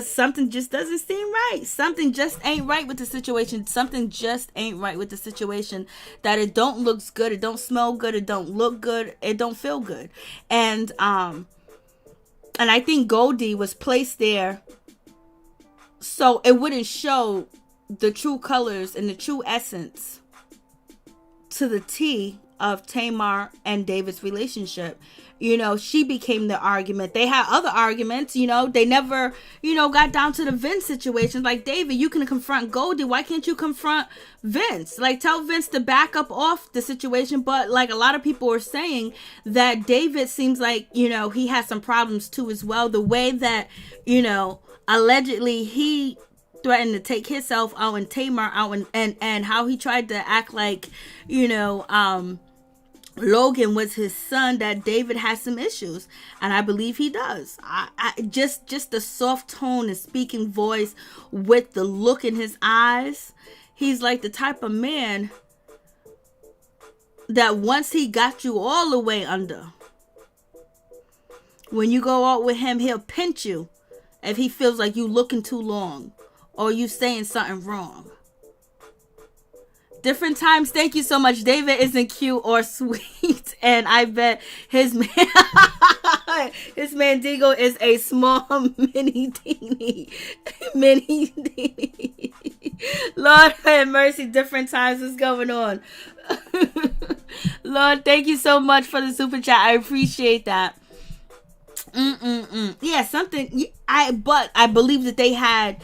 something just doesn't seem right. Something just ain't right with the situation. Something just ain't right with the situation. That it don't look good. It don't smell good. It don't look good. It don't feel good. And I think Goldie was placed there so it wouldn't show the true colors and the true essence to the T of Tamar and David's relationship. She became the argument. They had other arguments, they never, got down to the Vince situation. Like, David, you can confront Goldie. Why can't you confront Vince? Like, tell Vince to back up off the situation. But like, a lot of people are saying that David seems like, he has some problems too as well. The way that, allegedly he threatened to take himself out and Tamar out and how he tried to act like, Logan was his son, that David has some issues, and I believe he does. I just the soft tone and speaking voice with the look in his eyes. He's like the type of man that once he got you all the way under, when you go out with him, he'll pinch you if he feels like you looking too long or you saying something wrong. Different times. Thank you so much. David isn't cute or sweet, and I bet his Mandigo is a small mini teeny. Lord have mercy. Different times. What's going on? Lord, thank you so much for the super chat. I appreciate that. Yeah, something. I believe that they had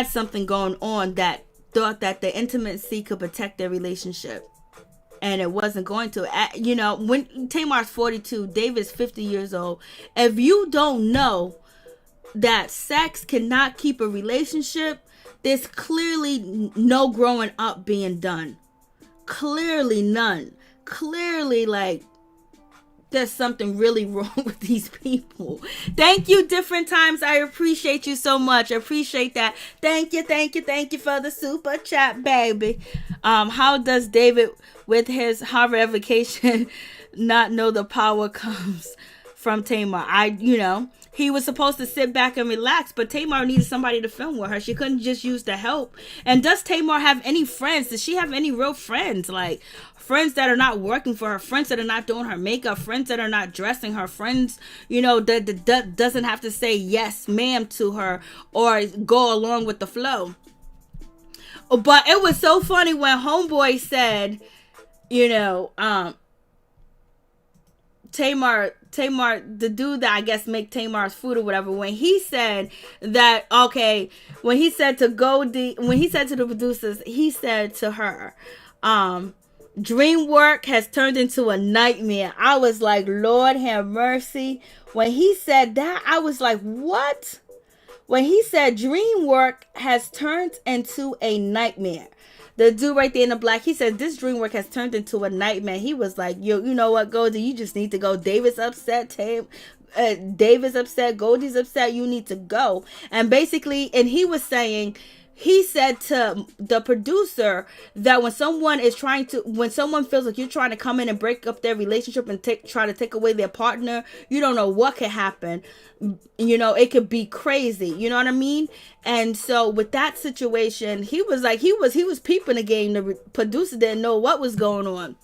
something going on that thought that the intimacy could protect their relationship, and it wasn't going to. When Tamar's 42, David's 50 years old. If you don't know that sex cannot keep a relationship, there's clearly no growing up being done. Clearly none. Clearly, like, there's something really wrong with these people. Thank you, different times. I appreciate you so much. I appreciate that. Thank you for the super chat, baby. How does David, with his Harvard education, not know the power comes from Tamar? He was supposed to sit back and relax, but Tamar needed somebody to film with her. She couldn't just use the help. And does Tamar have any friends? Does she have any real friends? Like, friends that are not working for her, friends that are not doing her makeup, friends that are not dressing her, friends, that doesn't have to say yes, ma'am to her or go along with the flow. But it was so funny when Homeboy said, Tamar, the dude that I guess make Tamar's food or whatever, when he said that, when he said to Goldie, when he said to the producers, he said to her, dream work has turned into a nightmare. I was like, Lord have mercy. When he said that, I was like, what? When he said dream work has turned into a nightmare. The dude right there in the black, he said, this dream work has turned into a nightmare. He was like, yo, you know what, Goldie, you just need to go. David's upset. David's upset. Goldie's upset. You need to go. And basically, and he was saying, he said to the producer that when someone feels like you're trying to come in and break up their relationship and try to take away their partner, you don't know what could happen. It could be crazy. You know what I mean? And so with that situation, he was like, he was peeping the game. The producer didn't know what was going on.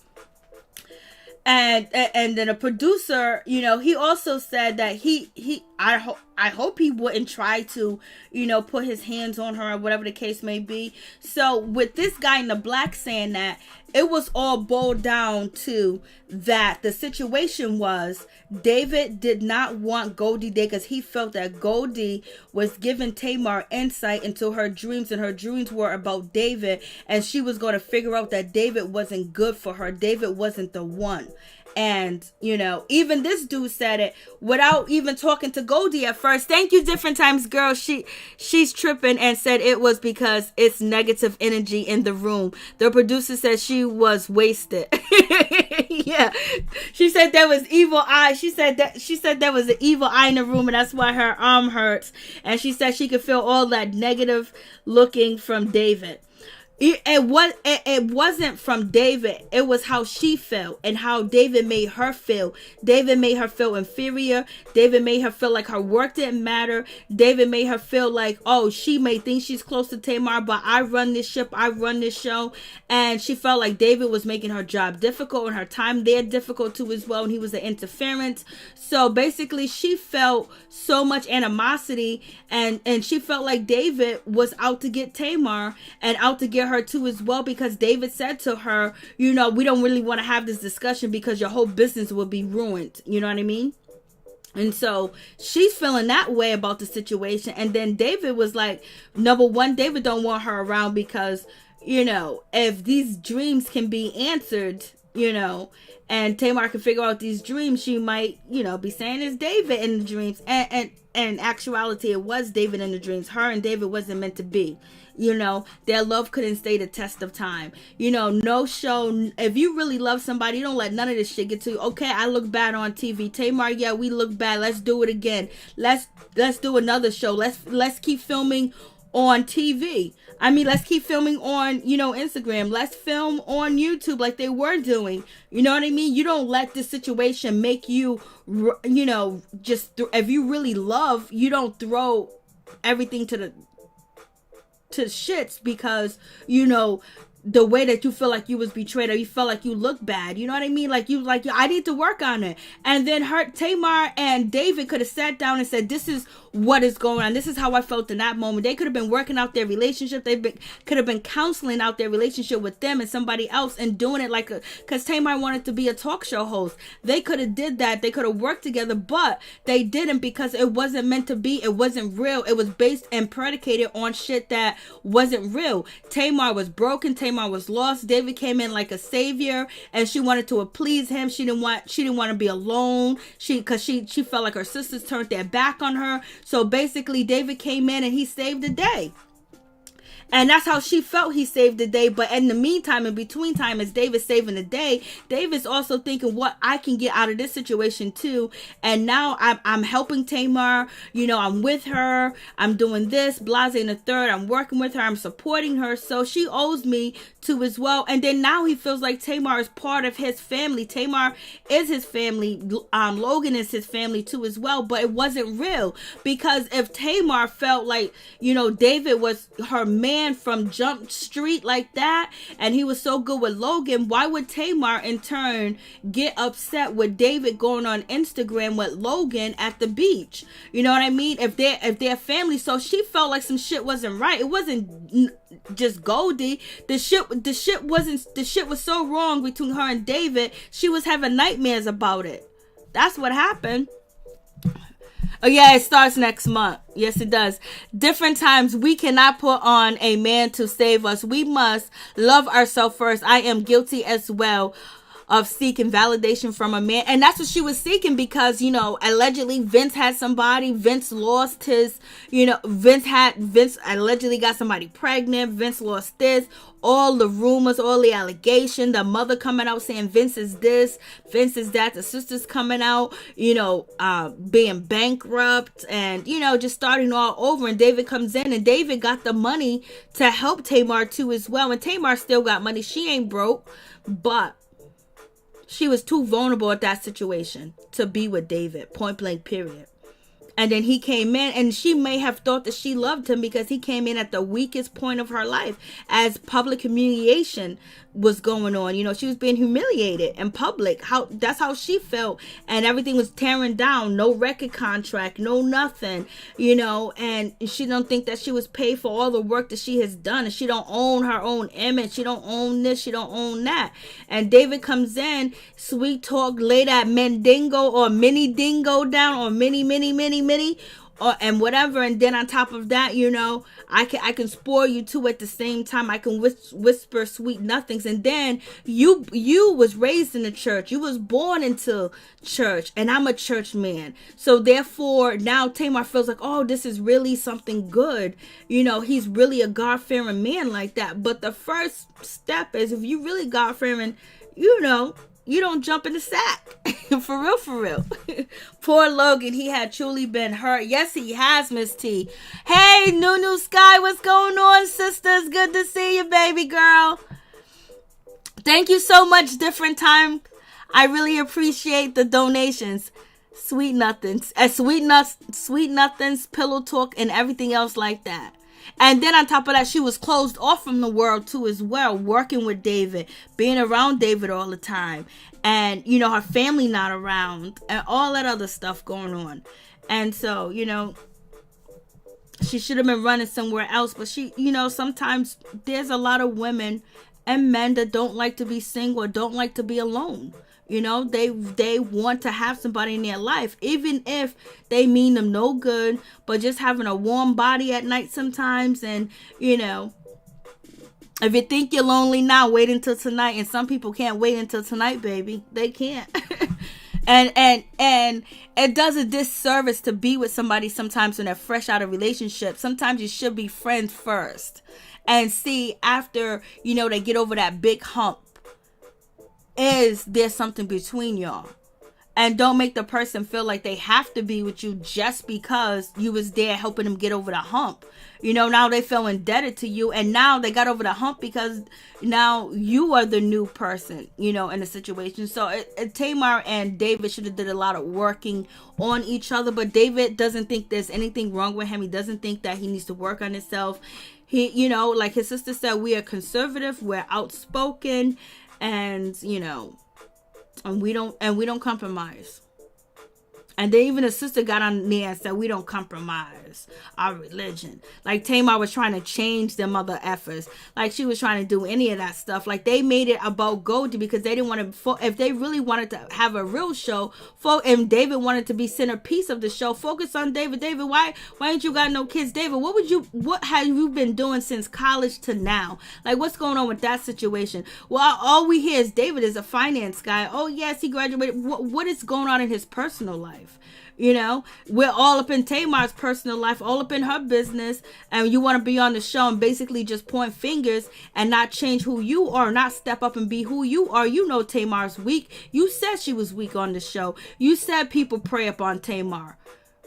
And then a producer, he also said that I hope he wouldn't try to, put his hands on her or whatever the case may be. So with this guy in the black saying that, it was all boiled down to that the situation was David did not want Goldie there because he felt that Goldie was giving Tamar insight into her dreams, and her dreams were about David, and she was going to figure out that David wasn't good for her. David wasn't the one. And, you know, even this dude said it without even talking to Goldie at first. Thank you, Different Times Girl. She's tripping and said it was because it's negative energy in the room. The producer said she was wasted. Yeah. She said there was evil eye. She said there was an evil eye in the room, and that's why her arm hurts. And she said she could feel all that negative looking from David. It wasn't from David. It was how she felt and how David made her feel. David made her feel inferior. David made her feel like her work didn't matter. David made her feel like, oh, she may think she's close to Tamar, but I run this ship, I run this show. And she felt like David was making her job difficult and her time there difficult too as well, and he was an interference. So basically she felt so much animosity, and she felt like David was out to get Tamar and out to get her too as well, because David said to her, you know, we don't really want to have this discussion because your whole business will be ruined. You know what I mean? And so she's feeling that way about the situation. And then David was like, number one, David don't want her around because, you know, if these dreams can be answered, you know, and Tamar can figure out these dreams, she might, you know, be saying it's David in the dreams. And in actuality, it was David in the dreams. Her and David wasn't meant to be. You know, their love couldn't stay the test of time. You know, no show. If you really love somebody, you don't let none of this shit get to you. Okay, I look bad on TV. Tamar, yeah, we look bad. Let's do it again. Let's do another show. Let's keep filming on TV. I mean, let's keep filming on, you know, Instagram. Let's film on YouTube like they were doing. You know what I mean? You don't let this situation make you, you know, just, if you really love, you don't throw everything to shits because, you know, the way that you feel like you was betrayed, or you felt like you look bad. You know what I mean? Like, you like, I need to work on it. And then Tamar and David could have sat down and said, this is what is going on. This is how I felt in that moment. They could have been working out their relationship. Could have been counseling out their relationship with them and somebody else, and doing it like because Tamar wanted to be a talk show host. They could have did that. They could have worked together, but they didn't because it wasn't meant to be. It wasn't real. It was based and predicated on shit that wasn't real. Tamar was broken. Tamar was lost. David came in like a savior, and she wanted to please him. She didn't want to be alone. She felt like her sisters turned their back on her. So basically David came in and he saved the day. And that's how she felt he saved the day. But in the meantime, in between time, as David's saving the day, David's also thinking what I can get out of this situation too. And now I'm helping Tamar. You know, I'm with her. I'm doing this, blase and the third. I'm working with her. I'm supporting her. So she owes me too as well. And then now he feels like Tamar is part of his family. Tamar is his family. Logan is his family too as well. But it wasn't real, because if Tamar felt like, you know, David was her man from Jump Street like that, and he was so good with Logan, why would Tamar in turn get upset with David going on Instagram with Logan at the beach? You know what I mean? If they're family. So she felt like some shit wasn't right. It wasn't just Goldie. The shit was so wrong between her and David. She was having nightmares about it. That's what happened. Oh yeah, it starts next month. Yes, it does. Different times. We cannot put on a man to save us. We must love ourselves first. I am guilty as well of seeking validation from a man. And that's what she was seeking, because, you know, allegedly Vince had somebody. Vince lost his, you know, Vince allegedly got somebody pregnant. Vince lost this. All the rumors, all the allegation, the mother coming out saying Vince is this, Vince is that, the sisters coming out, you know, being bankrupt, and, you know, just starting all over. And David comes in, and David got the money to help Tamar too as well. And Tamar still got money. She ain't broke, but she was too vulnerable at that situation to be with David, point blank, period. And then he came in, and she may have thought that she loved him because he came in at the weakest point of her life as public humiliation was going on. You know, she was being humiliated in public. That's how she felt. And everything was tearing down. No record contract, no nothing, you know, and she don't think that she was paid for all the work that she has done. And she don't own her own image. She don't own this. She don't own that. And David comes in, sweet talk, lay that Mendingo or mini dingo down, or mini, or and whatever. And then on top of that, you know, I can spoil you too at the same time. I can whisper sweet nothings. And then you was raised in the church. You was born into church, and I'm a church man. So therefore now Tamar feels like, oh, this is really something good. You know, he's really a God-fearing man like that. But the first step is, if you really God-fearing, you know, you don't jump in the sack. For real. Poor Logan, he had truly been hurt. Yes, he has, Miss T. Hey, Nunu Sky, what's going on, sisters? Good to see you, baby girl. Thank you so much, Different Time. I really appreciate the donations. Sweet nothings. Sweet nothings, pillow talk, and everything else like that. And then on top of that, she was closed off from the world too as well, working with David, being around David all the time. And, you know, her family not around and all that other stuff going on. And so, you know, she should have been running somewhere else. But she, you know, sometimes there's a lot of women and men that don't like to be single or don't like to be alone. You know, they want to have somebody in their life, even if they mean them no good, but just having a warm body at night sometimes. And, you know, if you think you're lonely now, wait until tonight. And some people can't wait until tonight, baby. They can't. and it does a disservice to be with somebody sometimes when they're fresh out of relationship. Sometimes you should be friends first and see after, you know, they get over that big hump. Is there something between y'all? And don't make the person feel like they have to be with you just because you was there helping them get over the hump. You know, now they feel indebted to you, and now they got over the hump because now you are the new person, you know, in the situation. So Tamar and David should have did a lot of working on each other, but David doesn't think there's anything wrong with him. He doesn't think that he needs to work on himself. He, you know, like his sister said, we are conservative, we're outspoken, and, you know, and we don't compromise. And then even the sister got on there and said, we don't compromise our religion. Like Tamar was trying to change them other efforts. Like she was trying to do any of that stuff. Like they made it about Goldie because they didn't want to, if they really wanted to have a real show, and David wanted to be centerpiece of the show, focus on David. David, why ain't you got no kids? David, what have you been doing since college to now? Like what's going on with that situation? Well, all we hear is David is a finance guy. Oh yes, he graduated. What is going on in his personal life? You know, we're all up in Tamar's personal life, all up in her business, and you want to be on the show and basically just point fingers and not change who you are, not step up and be who you are. You know Tamar's weak. You said she was weak on the show. You said people prey up on Tamar.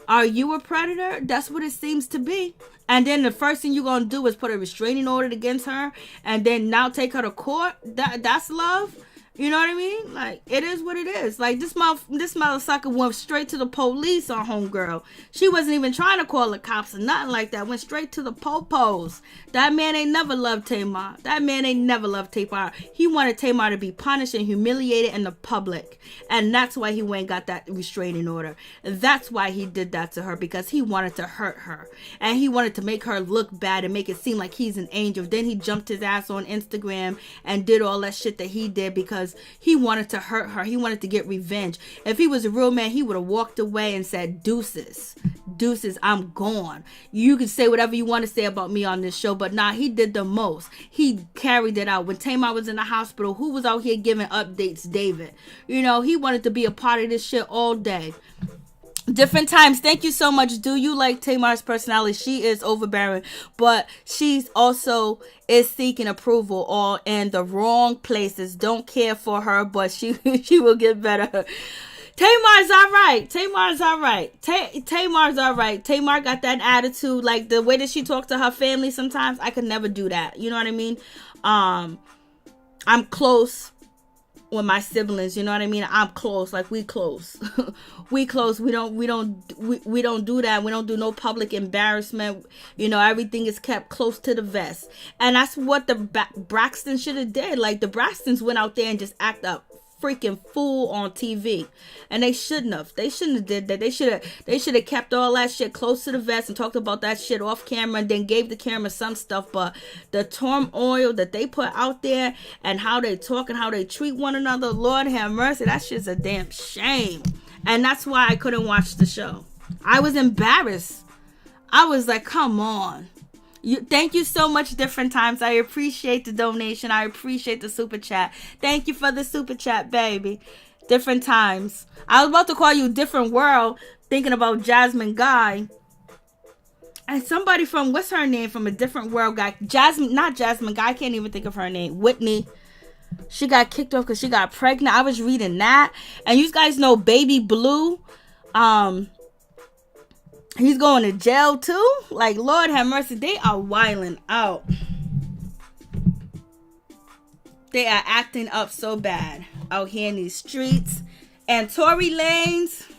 Are you a predator? That's what it seems to be. And then the first thing you're going to do is put a restraining order against her and then now take her to court. That's love. You know what I mean? Like, it is what it is. Like, this mother sucker went straight to the police on homegirl. She wasn't even trying to call the cops or nothing like that. Went straight to the popos. That man ain't never loved Tamar. That man ain't never loved Tamar. He wanted Tamar to be punished and humiliated in the public. And that's why he went and got that restraining order. That's why he did that to her, because he wanted to hurt her. And he wanted to make her look bad and make it seem like he's an angel. Then he jumped his ass on Instagram and did all that shit that he did because he wanted to hurt her. He wanted to get revenge. If he was a real man, he would have walked away and said, deuces, I'm gone. You can say whatever you want to say about me on this show, but nah, he did the most. He carried it out. When Tamar was in the hospital, who was out here giving updates? David. You know, he wanted to be a part of this shit all day. Different times. Thank you so much. Do you like Tamar's personality? She is overbearing, but she's also is seeking approval all in the wrong places. Don't care for her, but she will get better. Tamar's all right. Tamar's all right. Tamar got that attitude, like the way that she talks to her family sometimes. I could never do that. You know what I mean? I'm close with my siblings, you know what I mean? I'm close, like we close. We close. We don't do that. We don't do no public embarrassment. You know, everything is kept close to the vest. And that's what the Braxtons should have did. Like the Braxtons went out there and just act up freaking fool on TV, and they shouldn't have did that. They should have kept all that shit close to the vest and talked about that shit off camera, and then gave the camera some stuff. But the turmoil that they put out there and how they talk and how they treat one another, Lord have mercy, that shit's a damn shame. And that's why I couldn't watch the show. I was embarrassed. I was like, come on. Thank you so much, Different Times. I appreciate the donation. I appreciate the super chat. Thank you for the super chat, baby. Different Times. I was about to call you Different World, thinking about Jasmine Guy. And somebody from, what's her name, from a Different World guy. Not Jasmine Guy. I can't even think of her name. Whitney. She got kicked off because she got pregnant. I was reading that. And you guys know Baby Blue. He's going to jail too. Like, Lord have mercy. They are wilding out. They are acting up so bad out here in these streets. And Tory Lanez,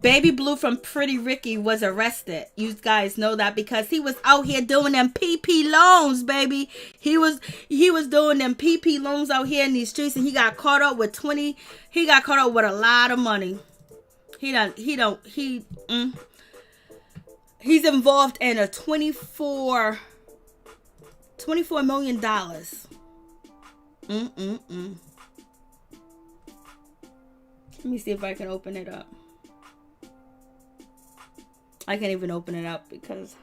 Baby Blue from Pretty Ricky, was arrested. You guys know that because he was out here doing them PP loans, baby. He was doing them PP loans out here in these streets, and he got caught up with he got caught up with a lot of money. He's involved in a $24 million. Let me see if I can open it up. I can't even open it up because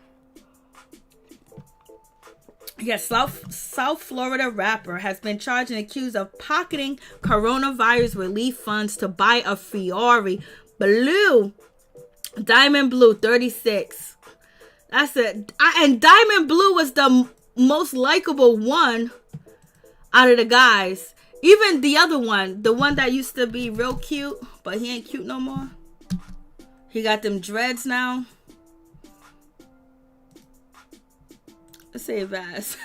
South Florida rapper has been charged and accused of pocketing coronavirus relief funds to buy a Ferrari Blue. Diamond Blue 36. That's it. And Diamond Blue was the most likable one out of the guys. Even the other one, the one that used to be real cute, but he ain't cute no more. He got them dreads now. Let's say ass.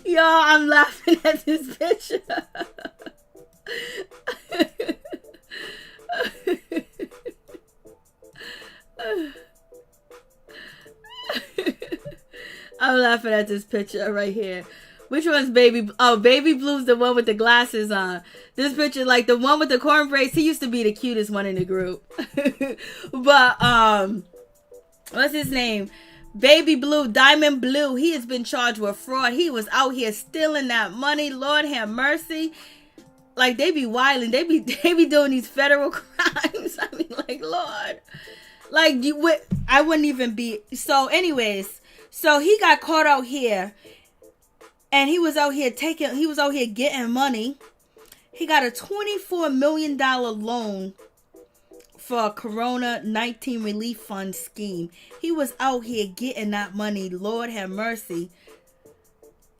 Yo, I'm laughing at this picture. I'm laughing at this picture right here. Which one's Baby? Oh, Baby Blue's the one with the glasses on. This picture, like the one with the corn braids, he used to be the cutest one in the group. But what's his name? Baby Blue, Diamond Blue. He has been charged with fraud. He was out here stealing that money. Lord have mercy. Like, they be wilding. They be doing these federal crimes. I mean, like, Lord. Like, I wouldn't even be. So, anyways. So, he got caught out here. And he was out here getting money. He got a $24 million loan for a Corona-19 relief fund scheme. He was out here getting that money. Lord have mercy.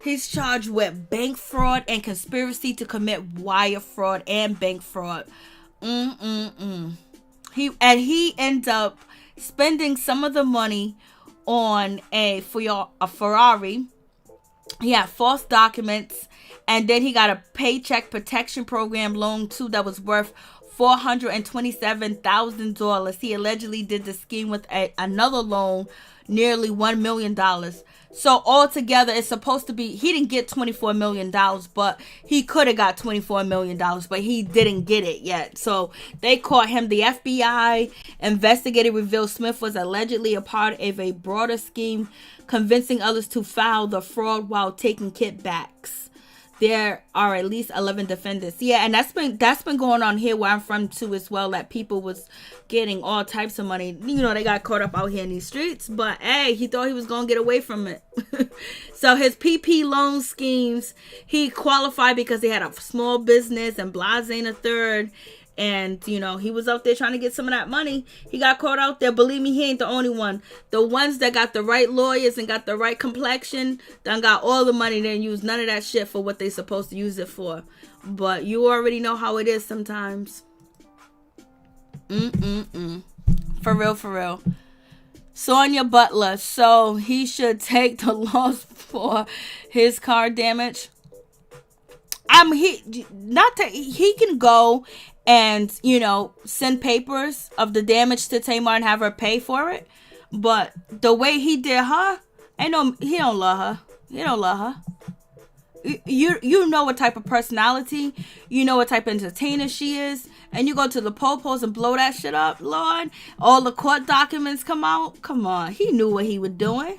He's charged with bank fraud and conspiracy to commit wire fraud and bank fraud. He ends up spending some of the money on a Ferrari. He had false documents, and then he got a paycheck protection program loan too that was worth $427,000. He allegedly did the scheme with another loan, nearly $1 million. So altogether, it's supposed to be, he didn't get $24 million, but he could have got $24 million, but he didn't get it yet. So they caught him. The FBI investigator revealed Smith was allegedly a part of a broader scheme, convincing others to file the fraud while taking kickbacks. There are at least 11 defendants. Yeah, and that's been going on here where I'm from too as well, that people was getting all types of money. You know, they got caught up out here in these streets, but hey, he thought he was going to get away from it. So his PP loan schemes, he qualified because he had a small business and blase and a third. And, you know, he was out there trying to get some of that money. He got caught out there. Believe me, he ain't the only one. The ones that got the right lawyers and got the right complexion done got all the money. They didn't use none of that shit for what they supposed to use it for. But you already know how it is sometimes. For real, for real. Sonia Butler. So he should take the loss for his car damage. He can go and, send papers of the damage to Tamar and have her pay for it. But the way he did her, he don't love her. He don't love her. You know what type of personality, you know what type of entertainer she is, and you go to the po-pos and blow that shit up, Lord. All the court documents come out. Come on, he knew what he was doing.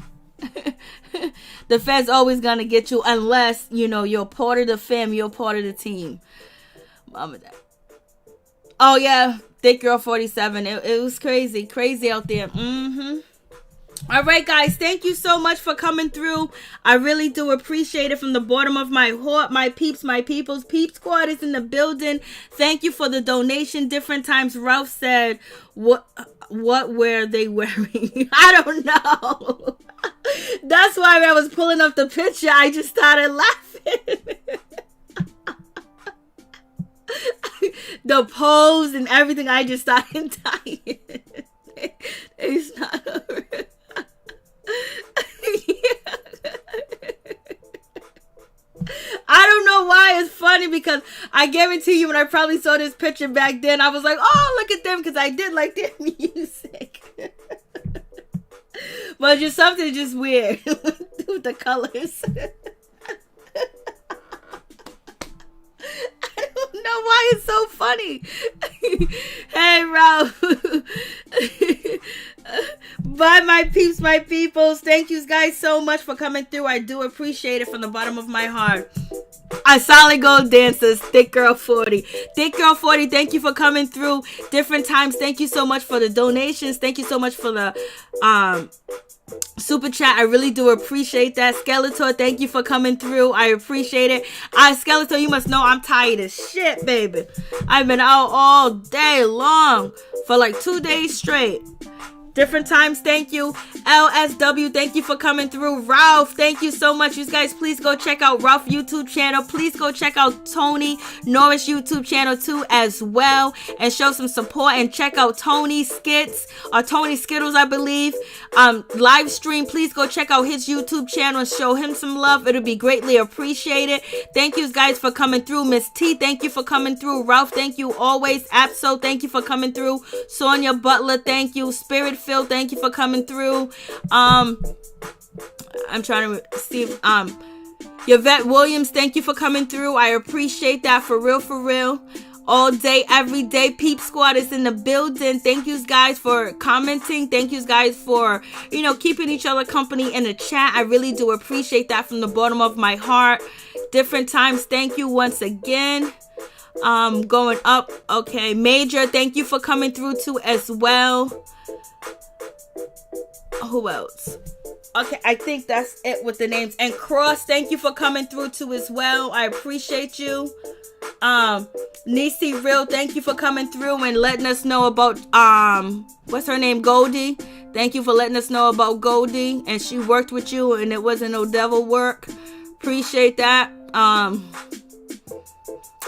The Fed's always gonna get you unless, you're part of the fam, you're part of the team. Mama, that. Oh yeah, Thick Girl 47. It was crazy out there. All right, guys, thank you so much for coming through. I really do appreciate it from the bottom of my heart. My peeps, my peoples, Peep Squad is in the building. Thank you for the donation. Different times. Ralph said, what were they wearing? I don't know. That's why I was pulling up the picture. I just started laughing. The pose and everything, I just started dying. It's not over. I don't know why it's funny, because I guarantee you when I probably saw this picture back then, I was like, oh, look at them, because I did like their music. But just something just weird with the colors. I don't know why it's so funny. Hey, Ralph. Bye, my peeps, my peoples. Thank you guys so much for coming through. I do appreciate it from the bottom of my heart. I solid gold dancers. Thick Girl 40. Thick Girl 40, thank you for coming through. Different times. Thank you so much for the donations. Thank you so much for the super chat. I really do appreciate that. Skeletor, thank you for coming through. I appreciate it. Skeletor, you must know I'm tired as shit, baby. I've been out all day long for like 2 days straight. Different times, thank you. LSW, thank you for coming through. Ralph, thank you so much. You guys, please go check out Ralph YouTube channel. Please go check out Tony Norris YouTube channel too as well, and show some support, and check out Tony Skits, or Tony Skittles, I believe. Live stream, please go check out his YouTube channel and show him some love. It'll be greatly appreciated. Thank you guys for coming through. Miss T, thank you for coming through. Ralph, thank you always. Apso, thank you for coming through. Sonia Butler, thank you. Spirit Phil, thank you for coming through. I'm trying to see. Yvette Williams, thank you for coming through. I appreciate that, for real. All day, every day. Peep Squad is in the building. Thank you guys for commenting. Thank you guys for, keeping each other company in the chat. I really do appreciate that from the bottom of my heart. Different times. Thank you once again. Going up. Okay. Major, thank you for coming through too as well. Who else? Okay, I think that's it with the names. And Cross, thank you for coming through too as well. I appreciate you. Nisi Real, thank you for coming through and letting us know about what's her name, Goldie. Thank you for letting us know about Goldie, and she worked with you and it wasn't no devil work. Appreciate that.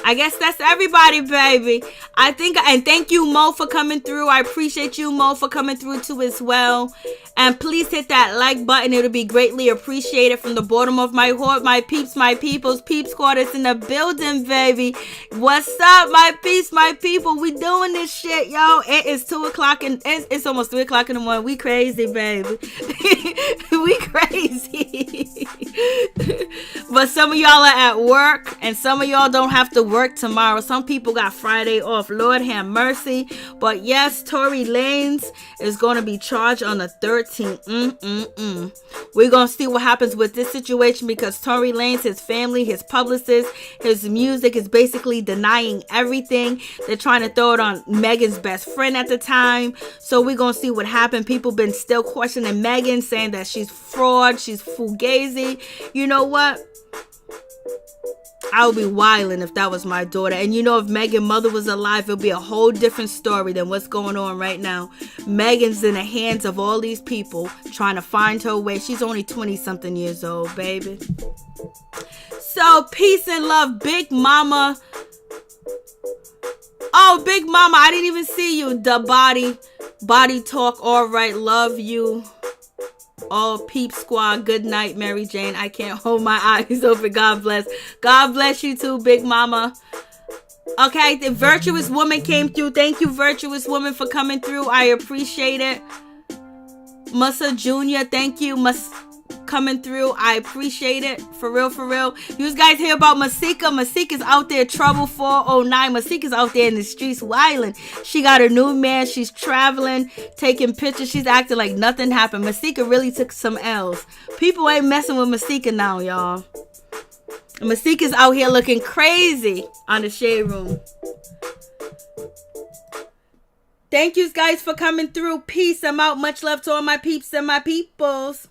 I guess that's everybody, baby. And thank you, Mo, for coming through. I appreciate you, Mo, for coming through too as well. And please hit that like button. It'll be greatly appreciated from the bottom of my heart. My peeps, my peoples, Peep Squad is in the building, baby. What's up, my peeps, my people? We doing this shit, yo. It is 2 o'clock and it's almost 3 o'clock in the morning. We crazy, baby. We crazy. But some of y'all are at work, and some of y'all don't have to work tomorrow. Some people got Friday off. Lord have mercy. But yes, Tory Lanez is going to be charged on the 13th. We're going to see what happens with this situation, because Tory Lanez, his family, his publicist, his music is basically denying everything. They're trying to throw it on Megan's best friend at the time. So we're going to see what happens. People been still questioning Megan, saying that she's fraud, she's fugazi. You know what? I would be wilding if that was my daughter. And if Megan's mother was alive, it would be a whole different story than what's going on right now. Megan's in the hands of all these people trying to find her way. She's only 20-something years old, baby. So, peace and love, Big Mama. Oh, Big Mama, I didn't even see you, the body. Body talk, all right, love you. All peep squad, good night, Mary Jane. I can't hold my eyes open. God bless. God bless you too, Big Mama. Okay, the Virtuous Woman came through. Thank you, Virtuous Woman, for coming through. I appreciate it. Musa Jr., thank you. Coming through. I appreciate it. For real, for real. You guys hear about Masika? Masika's out there, Trouble 409. Masika's out there in the streets wilding. She got her new man. She's traveling, taking pictures. She's acting like nothing happened. Masika really took some L's. People ain't messing with Masika now, y'all. Masika's out here looking crazy on the Shade Room. Thank you guys for coming through. Peace. I'm out. Much love to all my peeps and my peoples.